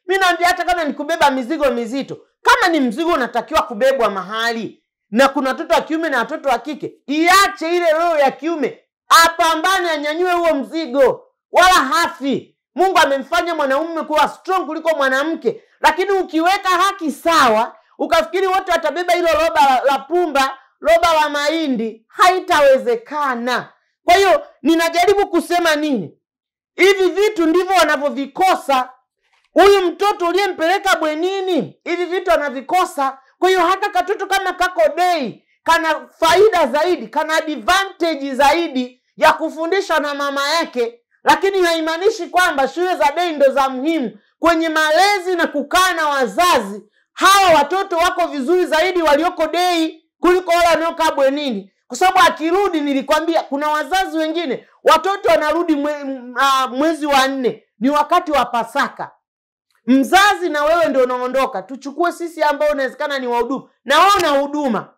Mimi naambia hata kama ni kubeba mizigo mizito, kama ni mzigo unatakiwa kubebwa mahali, na kuna watoto wa kiume na watoto wa kike, iache ile roho ya kiume, apambane anyanyue huo mzigo, wala hafi. Mungu amemfanya mwanaume kuwa strong kuliko mwanamke. Lakini ukiweka haki sawa, ukafikiri wote watabeba hilo roba la pumba, roba la mahindi, haitawezekana. Kwa hiyo ninajaribu kusema nini? Hivi vitu ndivyo wanavyovikosa. Huyu mtoto uliyempeleka bwenini, hivi vitu anavikosa. Kwa hiyo hata katoto kama kako day, kana faida zaidi, kana advantage zaidi ya kufundisha na mama yake. Lakini haimaanishi kwamba shule za day ndo za muhimu. Kwenye malezi na kukaa na wazazi, hawa watoto wako vizuri zaidi walioko day kuliko wale wanaokaa bwenini. Kwa sababu akirudi, nilikwambia kuna wazazi wengine watoto wanarudi mwezi wa 4, ni wakati wa Pasaka. Mzazi na wewe ndio unaondoka. Tuchukue sisi ambao unawezekana ni wahudumu, na wewe una huduma,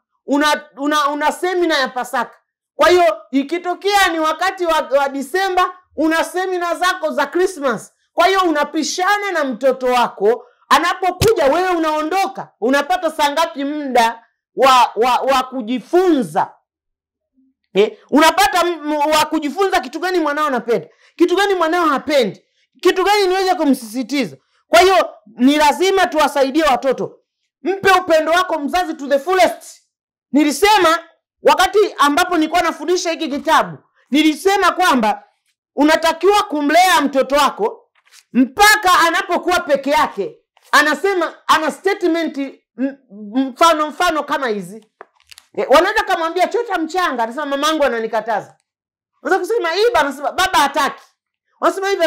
una semina ya Pasaka. Kwa hiyo ikitokea ni wakati wa Disemba, una semina zako za Christmas. Kwa hiyo unapishana na mtoto wako, anapokuja wewe unaondoka. Unapata saa ngapi muda wa kujifunza? Unapata wa kujifunza kitu gani mwanao anapenda, kitu gani mwanao hapendi, kitu gani niweze kumsisitiza. Kwa hiyo ni lazima tuwasaidie watoto. Mpe upendo wako mzazi to the fullest. Nilisema wakati ambapo nilikuwa nafundisha hiki kitabu, nilisema kwamba unatakiwa kumlea mtoto wako mpaka anapokuwa peke yake. Anasema ana statement mfano kama hizi. Wanaweza kumwambia chota mchanga, anasema mamangu ananikataza. Unaweza kusema iba, anasema baba hataki. Wanasema hivi,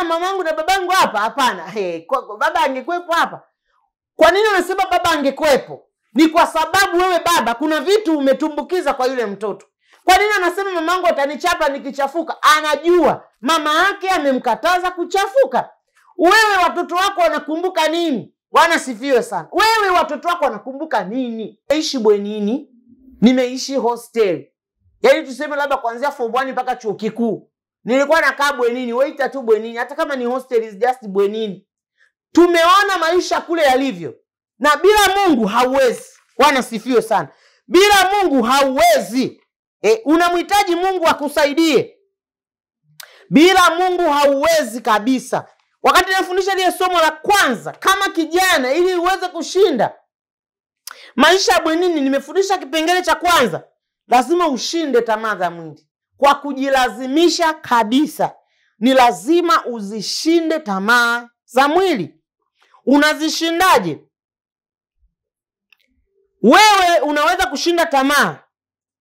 mamangu na babangu hapa. Hapana, baba angekuepo hapa. Kwa nini unasema baba angekuepo? Ni kwa sababu wewe baba kuna vitu umetumbukiza kwa yule mtoto. Kwa nini anasema mamangu atanichapa nikichafuka? Anajua mama yake amemkataza kuchafuka. Wewe watoto wako wanakumbuka nini? Bwana sifiwe sana. Wewe watoto wako wanakumbuka nini? Nimeishi bwenini, nimeishi hostel. Yaani tuseme labda kuanzia form 1 mpaka chuo kikuu. Nilikuwa nakaa bwenini, waita tu bwenini, hata kama ni hostel is just bwenini. Tumeona maisha kule yalivyo. Na bila Mungu hauwezi. Bwana sifiwe sana. Bila Mungu hauwezi. Unamhitaji Mungu akusaidie. Bila Mungu hauwezi kabisa. Wakati nafundisha ile somo la kwanza kama kijana, ili uweze kushinda maisha ya bwenini, nimefundisha kipengele cha kwanza, lazima ushinde tamaa za mwili kwa kujilazimisha kabisa. Ni lazima uzishinde tamaa za mwili. Unazishindaje? Wewe unaweza kushinda tamaa.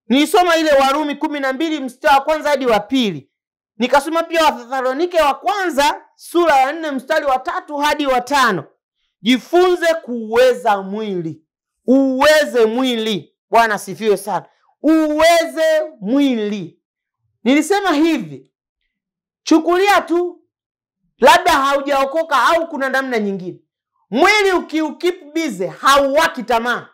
Nilisoma ile Warumi 12 mstari wa kwanza hadi wa pili. Nikasoma pia Wathesalonike wa kwanza sura ya 4 mstari wa 3 hadi wa 5. Jifunze kuuweza mwili. Uweze mwili. Bwana sifiwe sana. Uweze mwili. Nilisema hivi, chukulia tu labda haujaokoka au kuna namna nyingine. Mwili ukiukeep busy hauwaki tamaa.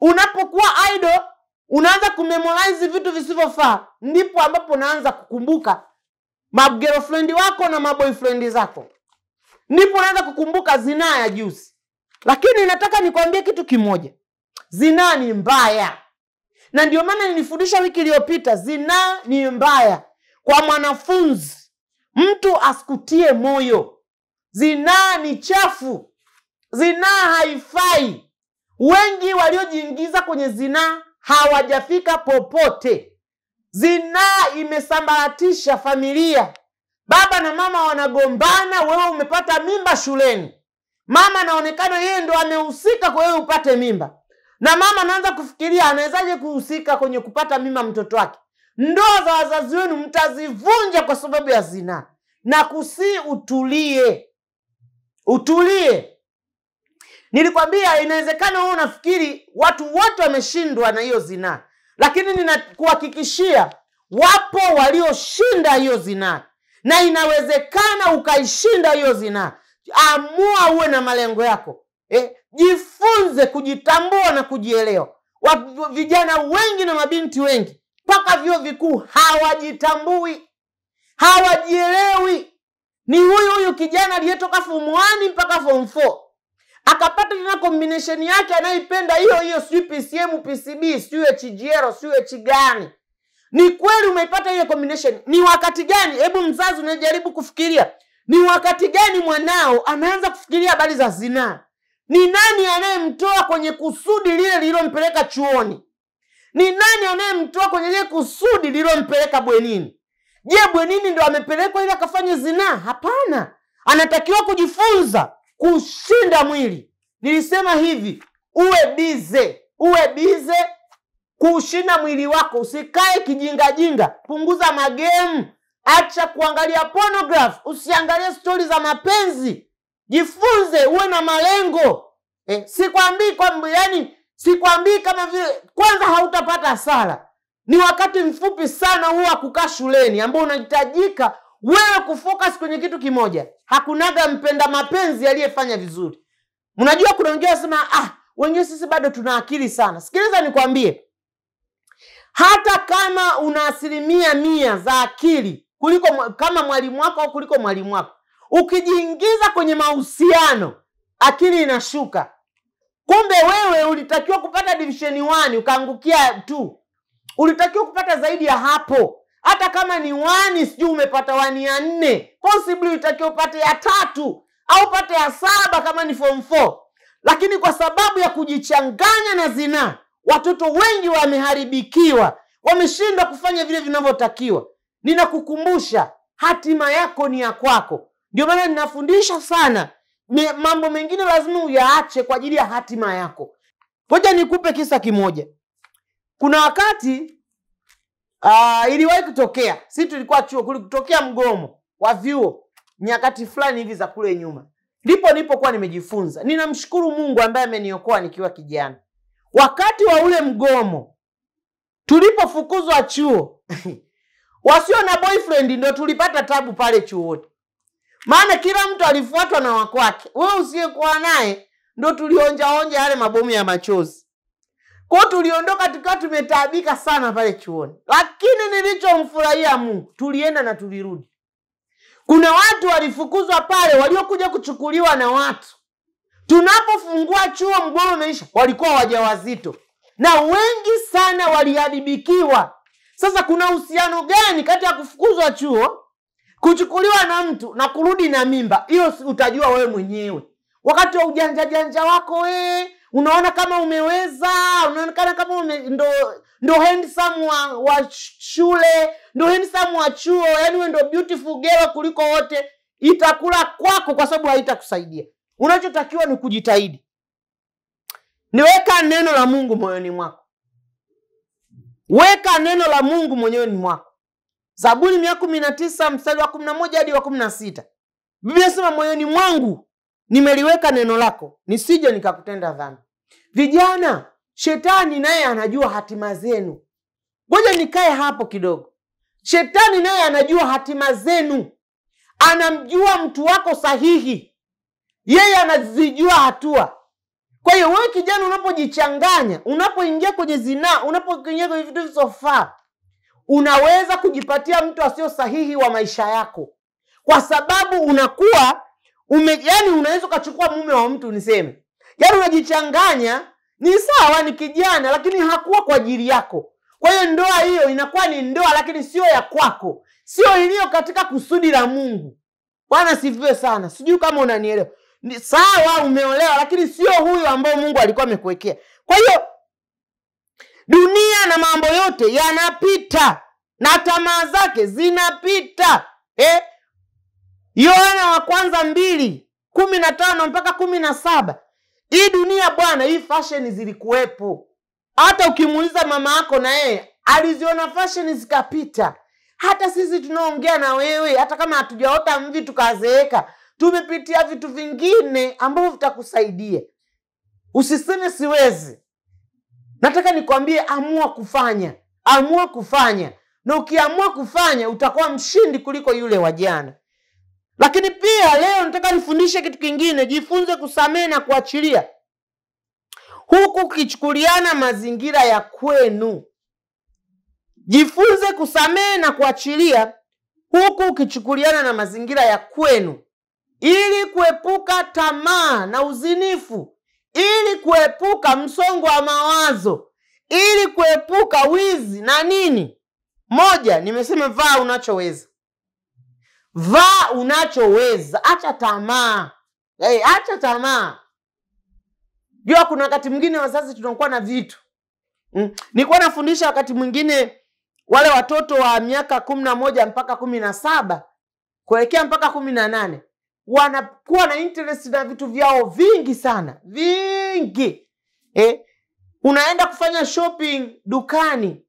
Unapokuwa idle, unaanza kumemorize vitu visivyofaa, ndipo ambapo unaanza kukumbuka magirlfriend wako na maboyfriend zako. Ndipo unaanza kukumbuka zinaa ya juzi. Lakini nataka nikwambie kitu kimoja. Zinaa ni mbaya. Na ndio maana nilifundisha wiki iliyopita, zinaa ni mbaya. Kwa mwanafunzi, mtu asikutie moyo. Zinaa ni chafu. Zinaa haifai. Wengi waliojiingiza kwenye zinaa hawajafika popote. Zinaa imesambaratisha familia. Baba na mama wanagombana, wewe umepata mimba shuleni. Mama anaonekana yeye ndo amehusika kwa wewe upate mimba. Na mama anaanza kufikiria anawezaje kuhusika kwenye kupata mimba mtoto wake. Ndoa za wazazi wenu mtazivunja kwa sababu ya zinaa. Na utulie. Utulie. Nilikwambia inawezekana wewe unafikiri watu wote wameshindwa na hiyo zinaa. Lakini ninakuhakikishia wapo walioshinda hiyo zinaa. Na inawezekana ukaishinda hiyo zinaa. Amua uwe na malengo yako. Jifunze kujitambua na kujielewa. Vijana wengi na mabinti wengi mpaka vyuo vikuu hawajitambui. Hawajielewi. Ni huyu kijana aliyetoka form 1 mpaka form 4. Akapata tena combination yake anaipenda hiyo sijui PCM, PCB, sijui HGR, sijui H gani. Ni kweli umeipata hiyo combination. Ni wakati gani? Hebu mzazi unajaribu kufikiria. Ni wakati gani mwanao anaanza kufikiria habari za zinaa? Ni nani anayemtoa kwenye kusudi lile lilompeleka chuoni? Ni nani anayemtoa kwenye lile kusudi lilompeleka bwenini? Je, bwenini ndo amepelekwa ili akafanye zinaa? Hapana. Anatakiwa kujifunza kushinda mwili. Nilisema hivi, uwe bize kushinda mwili wako. Usikae kijinga jinga. Punguza magemu. Acha kuangalia pornography. Usiangalie stori za mapenzi. Jifunze, uwe na malengo. Sikwambii kama vile kwanza hautapata hasara. Ni wakati mfupi sana huwa kukaa shuleni ambao unahitajika wewe kufocus kwenye kitu kimoja. Hakunaga mpenda mapenzi aliyefanya vizuri. Mnajua kuna wengine wasema wengine sisi bado tuna akili sana. Sikiliza nikwambie. Hata kama una 100% za akili kuliko kama mwalimu wako au kuliko mwalimu wako, ukijiingiza kwenye mahusiano akili inashuka. Kumbe wewe ulitakiwa kupata division 1 ukaangukia 2. Ulitakiwa kupata zaidi ya hapo. Hata kama ni 1 sijui umepata 1 ya 4, possibly ulitakiwa upate ya 3 au upate ya 7 kama ni form 4. Lakini kwa sababu ya kujichanganya na zinaa, watoto wengi wameharibikiwa, wameshindwa kufanya vile vinavyotakiwa. Ninakukumbusha, hatima yako ni ya kwako. Ndio maana ninafundisha sana. Mambo mengine lazima uyaache kwa ajili ya hatima yako. Ngoja nikupe kisa kimoja. Kuna wakati iliwahi kutokea, sisi tulikuwa chuo, kulitokea mgomo wa vyuo nyakati fulani hivi za kule nyuma. Ndipo nilipokuwa nimejifunza. Ninamshukuru Mungu ambaye ameniokoa nikiwa kijana. Wakati wa ule mgomo, tulipofukuzwa chuo, wasio na boyfriend ndio tulipata tabu pale chuoni. Maana kila mtu alifuatwa na wakwake. Wewe usiyekuwa naye ndio tulionja yale mabomu ya machozi. Kwa tuliondoka tukiwa tumetaabika sana pale chuoni. Lakini nilichomfurahia Mungu, tulienda na tulirudi. Kuna watu walifukuzwa pale waliokuja kuchukuliwa na watu. Tunapofungua chuo mgomo umeisha, walikuwa wajawazito. Na wengi sana waliharibikiwa. Sasa kuna uhusiano gani kati ya kufukuzwa chuo, kuchukuliwa na mtu na kurudi na mimba? Hiyo utajua wewe mwenyewe. Wakati wa ujanja wako wewe, unaona kama umeweza, unaonekana kama ndo handsome wa shule, ndo handsome wa chuo, yani wewe ndo beautiful girl kuliko wote. Itakula kwako kwa sababu haitakusaidia. Unachotakiwa ni kujitahidi. Niweka neno la Mungu moyoni mwako. Weka neno la Mungu moyoni mwako. Zaburi 119 mstari wa 11 hadi wa 16. Biblia inasema moyoni mwangu nimeliweka neno lako, nisije nikakutenda dhambi. Vijana, shetani naye anajua hatima zenu. Ngoja nikae hapo kidogo. Shetani naye anajua hatima zenu. Anamjua mtu wako sahihi. Yeye anazijua hatua. Kwa hiyo wewe kijana unapojichanganya, unapoingia kwenye zinaa, unapoingia kwenye vitu visofaa, unaweza kujipatia mtu asio sahihi wa maisha yako. Kwa sababu unakuwa yani unaweza kuchukua mume wa mtu niseme. Yani unajichanganya, Ni sawa, ni kijana, lakini hakuwa kwa ajili yako. Kwa hiyo ndoa hiyo inakuwa ni ndoa, lakini sio ya kwako, sio iliyo katika kusudi la Mungu. Bwana sifiwe sana. Sijui kama unanielewa. Ni sawa, umeolewa, lakini sio huyo ambao Mungu alikuwa amekuwekea. Kwa hiyo dunia na mambo yote yanapita na tamaa zake zinapita. Yohana wa kwanza 2:15 mpaka 17. Hii dunia bwana, hii fashion zilikuwepo. Hata ukimuuliza mama yako na yeye aliziona fashion zikapita. Hata sisi tunaongea na wewe, hata kama hatujaota mvi tukazeeka, tumepitia vitu vingine ambavyo vitakusaidia. Usiseme siwezi. Nataka nikwambie, amua kufanya. Amua kufanya. Na ukiamua kufanya utakuwa mshindi kuliko yule wa jana. Lakini pia leo nataka nifundishe kitu kingine. Jifunze kusamehe na kuachilia, huku ukichukuliana mazingira ya kwenu. Jifunze kusamehe na kuachilia, huku ukichukuliana na mazingira ya kwenu, ili kuepuka tamaa na uzinifu, ili kuepuka msongo wa mawazo, ili kuepuka wizi na nini. Moja, nimesema vaa unachoweza. Vaa unachoweza. Acha tamaa. Acha tamaa. Jua kuna wakati mwingine wazazi tunakuwa na vitu. Nilikuwa nafundisha wakati mwingine wale watoto wa miaka 11 mpaka 17 kuelekea mpaka 18 wanakuwa na interest na vitu vyao vingi sana. Vingi. Unaenda kufanya shopping dukani.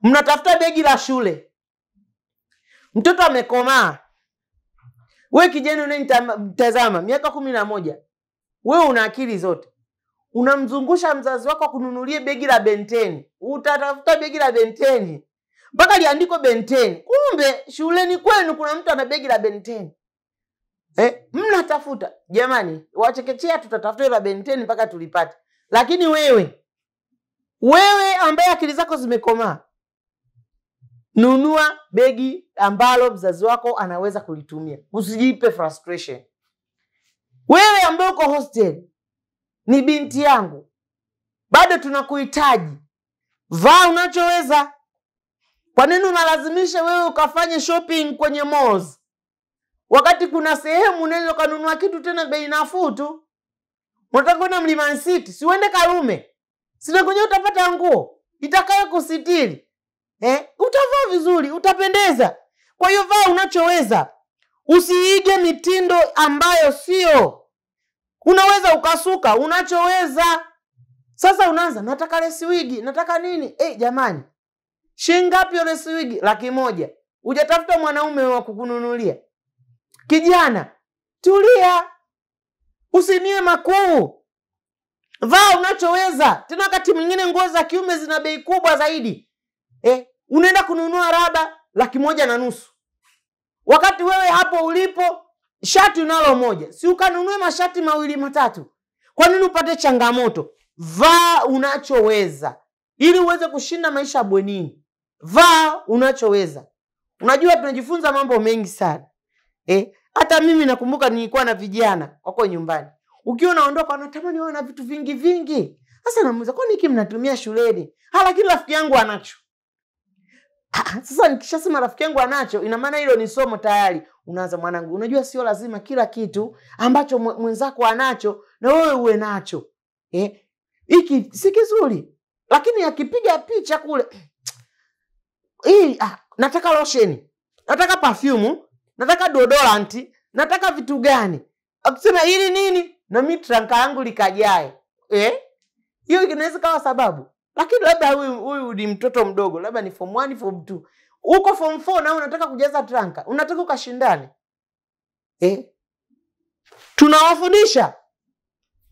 Mnatafuta begi la shule. Mtoto amekomaa. Wewe kijana unayemtazama miaka 11. Wewe una akili zote. Unamzungusha mzazi wako kununulie begi la Ben 10. Utatafuta begi la Ben 10 mpaka liandiko Ben 10. Kumbe shuleni kwenu kuna mtu ana begi la Ben 10. Mnatafuta. Jamani, wachekechea tutatafuta la Ben 10 mpaka tulipate. Lakini wewe ambaye akili zako zimekomaa, nunua begi ambalo mzazi wako anaweza kulitumia. Usijipe frustration. Wewe ambaye uko hostel, ni binti yangu, bado tunakuhitaji. Vaa unachoweza. Kwa nini unalazimisha wewe ukafanye shopping kwenye malls, wakati kuna sehemu unaweza kununua kitu tena bei nafuu tu? Unataka kwenda Mlimani City, si uende Karume. Sina kwenye utapata nguo itakayo kusitiri. Utavaa vizuri, utapendeza. Kwa hiyo vaa unachoweza. Usiige mitindo ambayo sio. Unaweza ukasuka unachoweza. Sasa unaanza, nataka lesi wigi, nataka nini? Jamani, shilingi ngapi lesi wigi? 100,000. Hujatafuta mwanaume wa kukununulia. Kijana, tulia. Usinie makuu. Vaa unachoweza. Tena wakati mwingine nguo za kiume zina bei kubwa zaidi. Unaenda kununua raba 150,000. Wakati wewe hapo ulipo shati unalo moja, si ukanunue mashati 2 matatu? Kwa nini upate changamoto? Vaa unachoweza ili uweze kushinda maisha bwenini. Vaa unachoweza. Unajua tunajifunza mambo mengi sana. Hata mimi nakumbuka nilikuwa na vijana wako nyumbani. Ukiwa unaondoka unatamani wewe na vitu vingi vingi. Sasa namuuliza, kwa nini mnatumia shuleni? Lakini rafiki yangu anacho. Sasa nikishasema rafiki yangu anacho, ina maana hilo ni somo tayari. Unaanza, mwanangu, unajua sio lazima kila kitu ambacho mwenzako anacho na wewe uwe nacho. Hiki si kizuri. Lakini akipiga picha kule, nataka lotion, nataka perfume, nataka deodorant, nataka vitu gani? Akisema hili nini? Na mimi tranka yangu likajae. Hiyo inaweza kawa sababu. Lakini labda huyu ni mtoto mdogo, labda ni form 1, form 2. Uko form 4 na unataka kujaza tranka. Unataka ukashindane. Tunawafundisha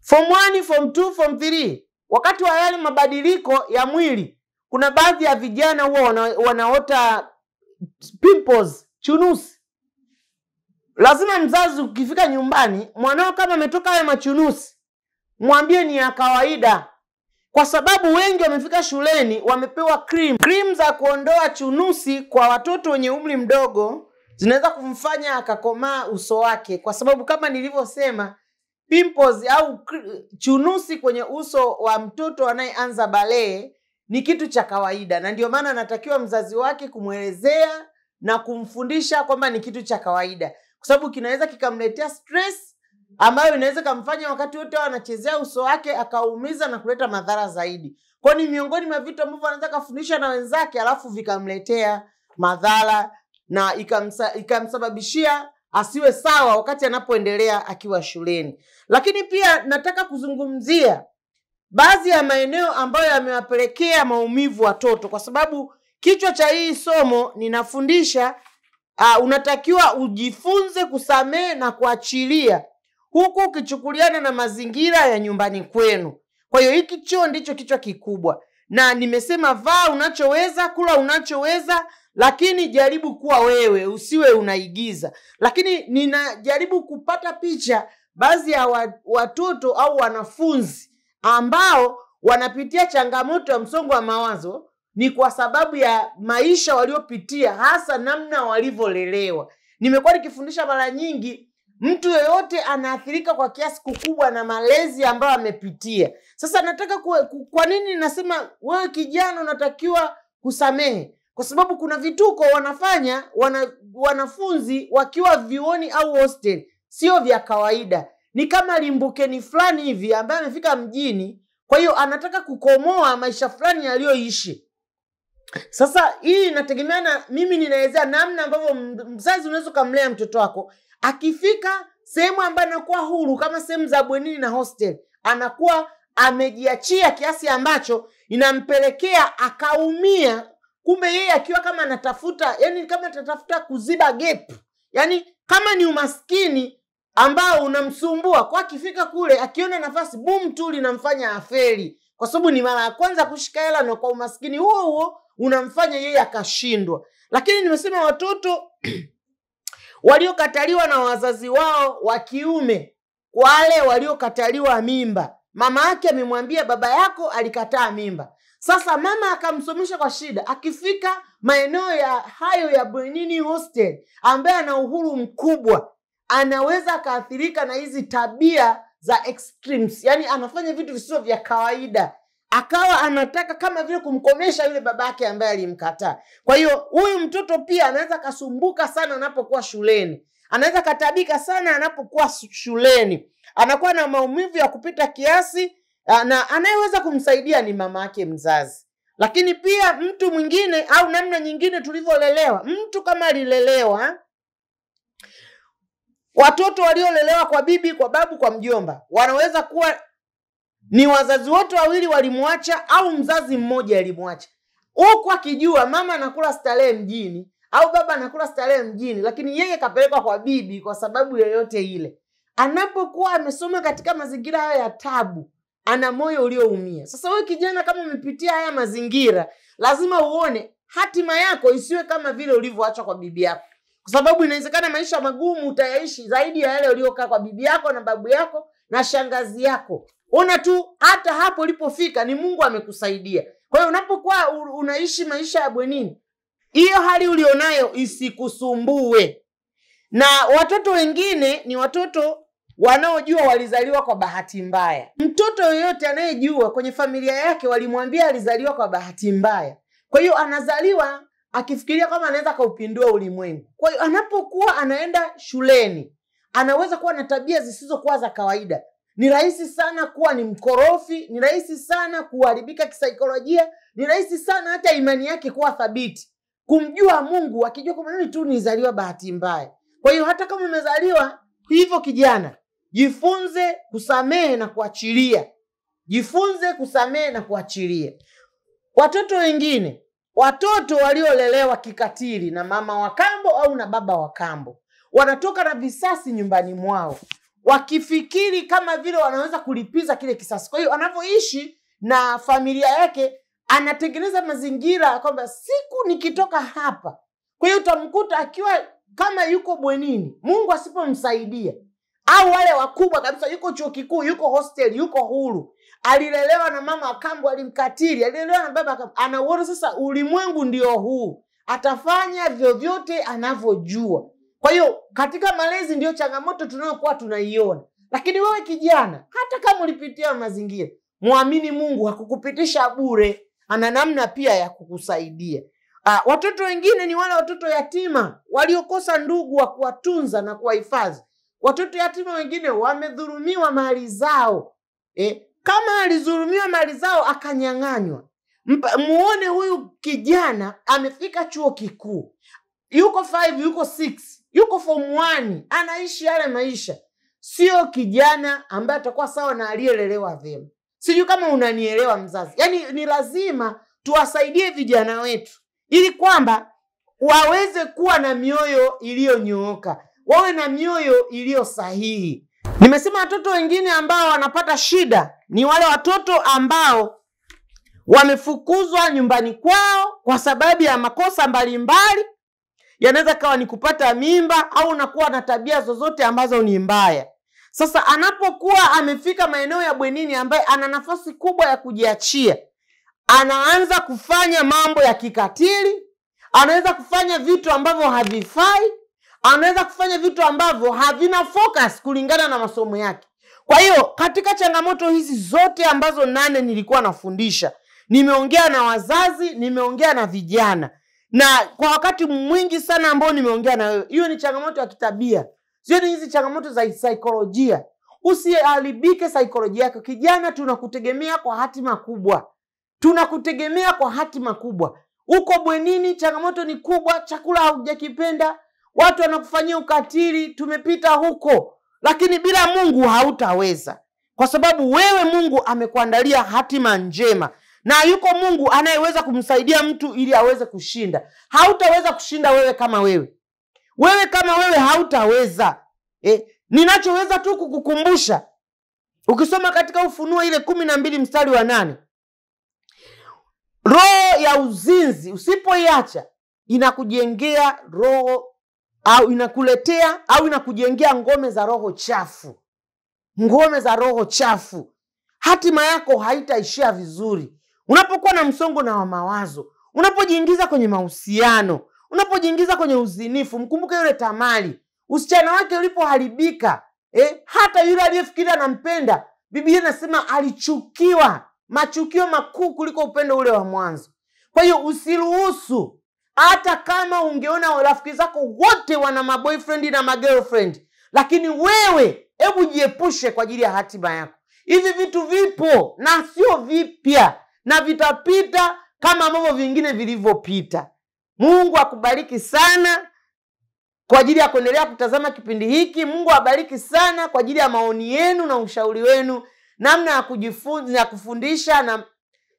form 1, form 2, form 3. Wakati wa yale mabadiliko ya mwili, kuna baadhi ya vijana huwa wanaota pimples, chunusi. Lazima mzazi ukifika nyumbani, mwanao kama ametoka haya machunusi, mwambie ni ya kawaida. Kwa sababu wengi wamefika shuleni wamepewa cream za kuondoa chunusi. Kwa watoto wenye umri mdogo zinaweza kumfanya akakomaa uso wake, kwa sababu kama nilivyosema, pimples au chunusi kwenye uso wa mtoto anayeanza balee ni kitu cha kawaida, na ndio maana anatakiwa mzazi wake kumwelezea na kumfundisha kwamba ni kitu cha kawaida, kwa sababu kinaweza kikamletea stress ambayo inaweza kumfanya wakati wote anachezea uso wake akaumiza na kuleta madhara zaidi. Kwa ni miongoni mwa vitu ambavyo anaweza kufundisha na wenzake alafu vikamletea madhara na ikamsababishia asiwe sawa wakati anapoendelea akiwa shuleni. Lakini pia nataka kuzungumzia baadhi ya maeneo ambayo yamewapelekea maumivu watoto, kwa sababu kichwa cha hii somo ninafundisha unatakiwa ujifunze kusamehe na kuachilia huku ukichukuliana na mazingira ya nyumbani kwenu. Kwa hiyo hiki ndicho kichwa kikubwa, na nimesema vaa unachoweza, kula unachoweza, lakini jaribu kuwa wewe, usiwe unaigiza. Lakini ninajaribu kupata picha baadhi ya watoto au wanafunzi ambao wanapitia changamoto ya msongo wa mawazo ni kwa sababu ya maisha waliopitia, hasa namna walivyolelewa. Nimekuwa nikifundisha mara nyingi, mtu yeyote anaathirika kwa kiasi kikubwa na malezi ambayo amepitia. Sasa nataka kwa nini nasema wewe kijana unatakiwa kusamehe? Kwa sababu kuna vituko wanafanya wanafunzi wakiwa vioni au hostel, sio vya kawaida. Ni kama limbukeni fulani hivi ambaye amefika mjini, kwa hiyo anataka kukomoa maisha fulani aliyoishi. Sasa hii inategemeana, mimi ninaelezea namna ambavyo mzazi unaweza kumlea mtoto wako. Akifika sehemu ambayo anakuwa huru kama sehemu za bwenini na hostel, anakuwa amejiachia kiasi ambacho inampelekea akaumia. Kumbe yeye akiwa kama anatafuta, yani kama atatafuta kuziba gap, yani kama ni umaskini ambao unamsumbua, kwa akifika kule akiona nafasi boom tu linamfanya afeli, kwa sababu ni mara ya kwanza kushika hela, na kwa umaskini huo unamfanya yeye akashindwa. Lakini nimesema watoto waliokataliwa na wazazi wao wa kiume, wale waliokataliwa mimba, mama yake amemwambia baba yako alikataa mimba, sasa mama akamsomesha kwa shida, akifika maeneo ya hayo ya bwenini hostel ambaye ana uhuru mkubwa, anaweza kaathirika na hizi tabia za extremes, yani anafanya vitu visivyo vya kawaida, akawa anataka kama vile kumkomesha yule babake ambaye alimkataa. Kwa hiyo huyu mtoto pia anaweza kasumbuka sana anapokuwa shuleni, anaweza katabika sana anapokuwa shuleni, anakuwa na maumivu ya kupita kiasi, na anayeweza kumsaidia ni mama yake mzazi. Lakini pia mtu mwingine au namna nyingine tulivyolelewa, mtu kama alilelewa, watoto waliolelewa kwa bibi, kwa babu, kwa mjomba, wanaweza kuwa ni wazazi wote wawili walimwacha au mzazi mmoja alimwacha, huku akijua mama anakula starehe mjini au baba anakula starehe mjini, lakini yeye kapelekwa kwa bibi kwa sababu yoyote ile. Anapokuwa amesoma katika mazingira hayo ya tabu, ana moyo ulioumia. Sasa wewe kijana, kama umepitia haya mazingira, lazima uone hatima yako isiwe kama vile ulivyoachwa kwa bibi yako, kwa sababu inawezekana maisha magumu utayaishi zaidi ya yale uliokaa kwa bibi yako na babu yako na shangazi yako. Ona tu hata hapo ulipofika ni Mungu amekusaidia. Kwa hiyo unapokuwa unaishi maisha ya bwenini, hiyo hali ulionayo isikusumbue. Na watoto wengine ni watoto wanaojua walizaliwa kwa bahati mbaya. Mtoto yoyote anayejua kwenye familia yake walimwambia alizaliwa kwa bahati mbaya, kwa hiyo anazaliwa akifikiria kama anaweza kaupindua ulimwengu. Kwa hiyo anapokuwa anaenda shuleni, anaweza kuwa na tabia zisizokuwa za kawaida. Ni rahisi sana kuwa ni mkorofi, ni rahisi sana kuharibika kisaikolojia, ni rahisi sana hata imani yake kuwa thabiti, kumjua Mungu akijua kama mimi tu nilizaliwa bahati mbaya. Kwa hiyo hata kama umezaliwa hivyo, kijana, jifunze kusamehe na kuachilia. Jifunze kusamehe na kuachilia. Watoto wengine, watoto waliolelewa kikatili na mama wa kambo au na baba wa kambo, wanatoka na visasi nyumbani mwao, wakifikiri kama vile wanaweza kulipiza kile kisasi. Kwa hiyo anapoishi na familia yake, anatengeneza mazingira kwamba siku nikitoka hapa. Kwa hiyo utamkuta akiwa kama yuko bwenini, Mungu asipomsaidia, au wale wakubwa kabisa, yuko chuo kikuu, yuko hostel, yuko huru, alilelewa na mama wa kambo, alimkatili, alilelewa na baba kambo, anaona sasa ulimwengu ndio huu, atafanya vyovyote anavyojua. Kwa hiyo katika malezi ndio changamoto tunayokuwa tunaiona. Lakini wewe kijana, hata kama ulipitia mazingira, muamini Mungu hakukupitisha bure, ana namna pia ya kukusaidia. Watoto wengine ni wale watoto yatima waliokosa ndugu wa kuwatunza na kuwahifadhi. Watoto yatima wengine wamedhulumiwa mali zao. Kama alizulumiwa mali zao akanyang'anywa, muone huyu kijana amefika chuo kikuu, yuko 5, yuko 6, yuko form 1, anaishi yale maisha. Sio kijana ambaye atakuwa sawa na aliyelelewa vyema. Sijui kama unanielewa mzazi. Yaani ni lazima tuwasaidie vijana wetu ili kwamba waweze kuwa na mioyo iliyonyooka, wawe na mioyo iliyo sahihi. Nimesema watoto wengine ambao wanapata shida ni wale watoto ambao wamefukuzwa nyumbani kwao kwa sababu ya makosa mbalimbali. Yanaweza kawa ni kupata mimba au unakuwa na tabia zozote ambazo ni mbaya. Sasa anapokuwa amefika maeneo ya bwenini ambaye ana nafasi kubwa ya kujiachia, anaanza kufanya mambo ya kikatili, anaweza kufanya vitu ambavyo havifai, anaweza kufanya vitu ambavyo havina focus kulingana na masomo yake. Kwa hiyo katika changamoto hizi zote ambazo 8 nilikuwa nafundisha, nimeongea na wazazi, nimeongea na vijana, na kwa wakati mwingi sana ambao nimeongea na wewe, hiyo ni changamoto ya kitabia. Sio ni hizi changamoto za saikolojia. Usiharibike saikolojia yako. Kijana, tunakutegemea kwa hatima kubwa. Tunakutegemea kwa hatima kubwa. Uko bwenini, changamoto ni kubwa, chakula haujakipenda, watu wanakufanyia ukatili, tumepita huko. Lakini bila Mungu hautaweza. Kwa sababu wewe Mungu amekuandalia hatima njema. Na yuko Mungu anayeweza kumsaidia mtu ili aweze kushinda. Hautaweza kushinda wewe kama wewe. Wewe kama wewe hautaweza. Ninachoweza tu kukukumbusha, ukisoma katika Ufunuo ile 12 mstari wa 8, roho ya uzinzi usipoiacha inakujengea roho au inakuletea au inakujengea ngome za roho chafu. Ngome za roho chafu. Hatima yako haitaishia vizuri. Unapokuwa na msongo na wa mawazo, unapojiingiza kwenye mahusiano, unapojiingiza kwenye uzinifu, mkumbuke yule Tamari, usichana wake ulipoharibika, hata yule aliyefikiri anampenda, Biblia inasema alichukiwa, machukio makuu kuliko upendo ule wa mwanzo. Kwa hiyo usiruhusu, hata kama ungeona rafiki zako wote wana maboyfriend na magirlfriend, lakini wewe hebu jiepushe kwa ajili ya hatima yako. Hivi vitu vipo na sio vipya, na vitapita kama ambavyo vingine vilivyopita. Mungu akubariki sana kwa ajili ya kuendelea kutazama kipindi hiki. Mungu abariki sana kwa ajili ya maoni yenu na ushauri wenu, namna ya kujifunza na kufundisha na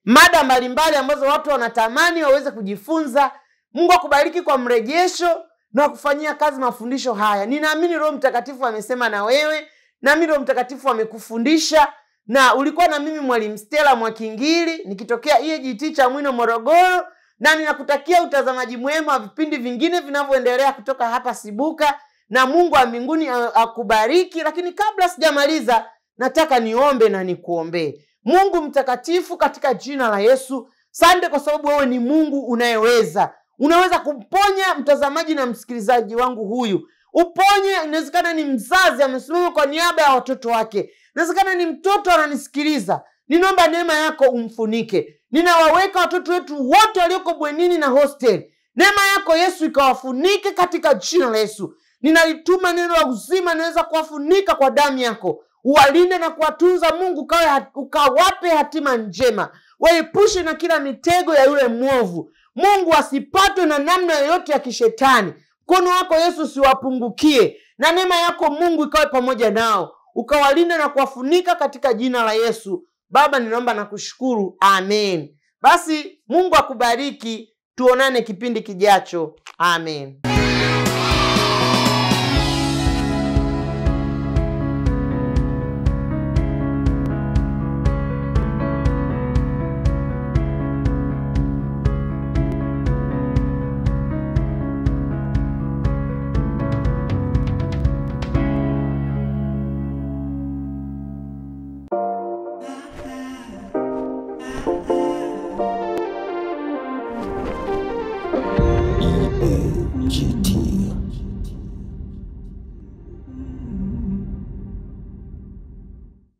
mada mbalimbali ambazo watu wanatamani waweze kujifunza. Mungu akubariki kwa mrejesho na kufanyia kazi mafundisho haya. Ninaamini Roho Mtakatifu amesema na wewe, na mimi Roho Mtakatifu amekufundisha, na ulikuwa na mimi Mwalimu Stella Mwakingili nikitokea EAGT Chamwino Morogoro, na ninakutakia utazamaji mwema wa vipindi vingine vinavyoendelea kutoka hapa Sibuka, na Mungu wa mbinguni akubariki. Lakini kabla sijamaliza, nataka niombe na nikuombee. Mungu mtakatifu, katika jina la Yesu, asante kwa sababu wewe ni Mungu unayeweza. Unaweza kumponya mtazamaji na msikilizaji wangu huyu. Uponye, inawezekana ni mzazi amesimama kwa niaba ya watoto wake. Inawezekana ni mtoto ananisikiliza. Ninaomba neema yako umfunike. Ninawaweka watoto wetu wote walioko bwenini na hostel. Neema yako Yesu ikawafunike katika jina la Yesu. Ninalituma neno la uzima, naweza kuwafunika kwa damu yako. Uwalinde na kuwatunza Mungu, ukawape hatima njema. Waepushe na kila mitego ya yule mwovu. Mungu asipatwe na namna yoyote ya kishetani. Mkono wako Yesu siwapungukie, na neema yako Mungu ikawe pamoja nao. Ukawalinde na kuwafunika katika jina la Yesu. Baba, ninaomba na kushukuru. Amen. Basi Mungu akubariki. Tuonane kipindi kijacho. Amen.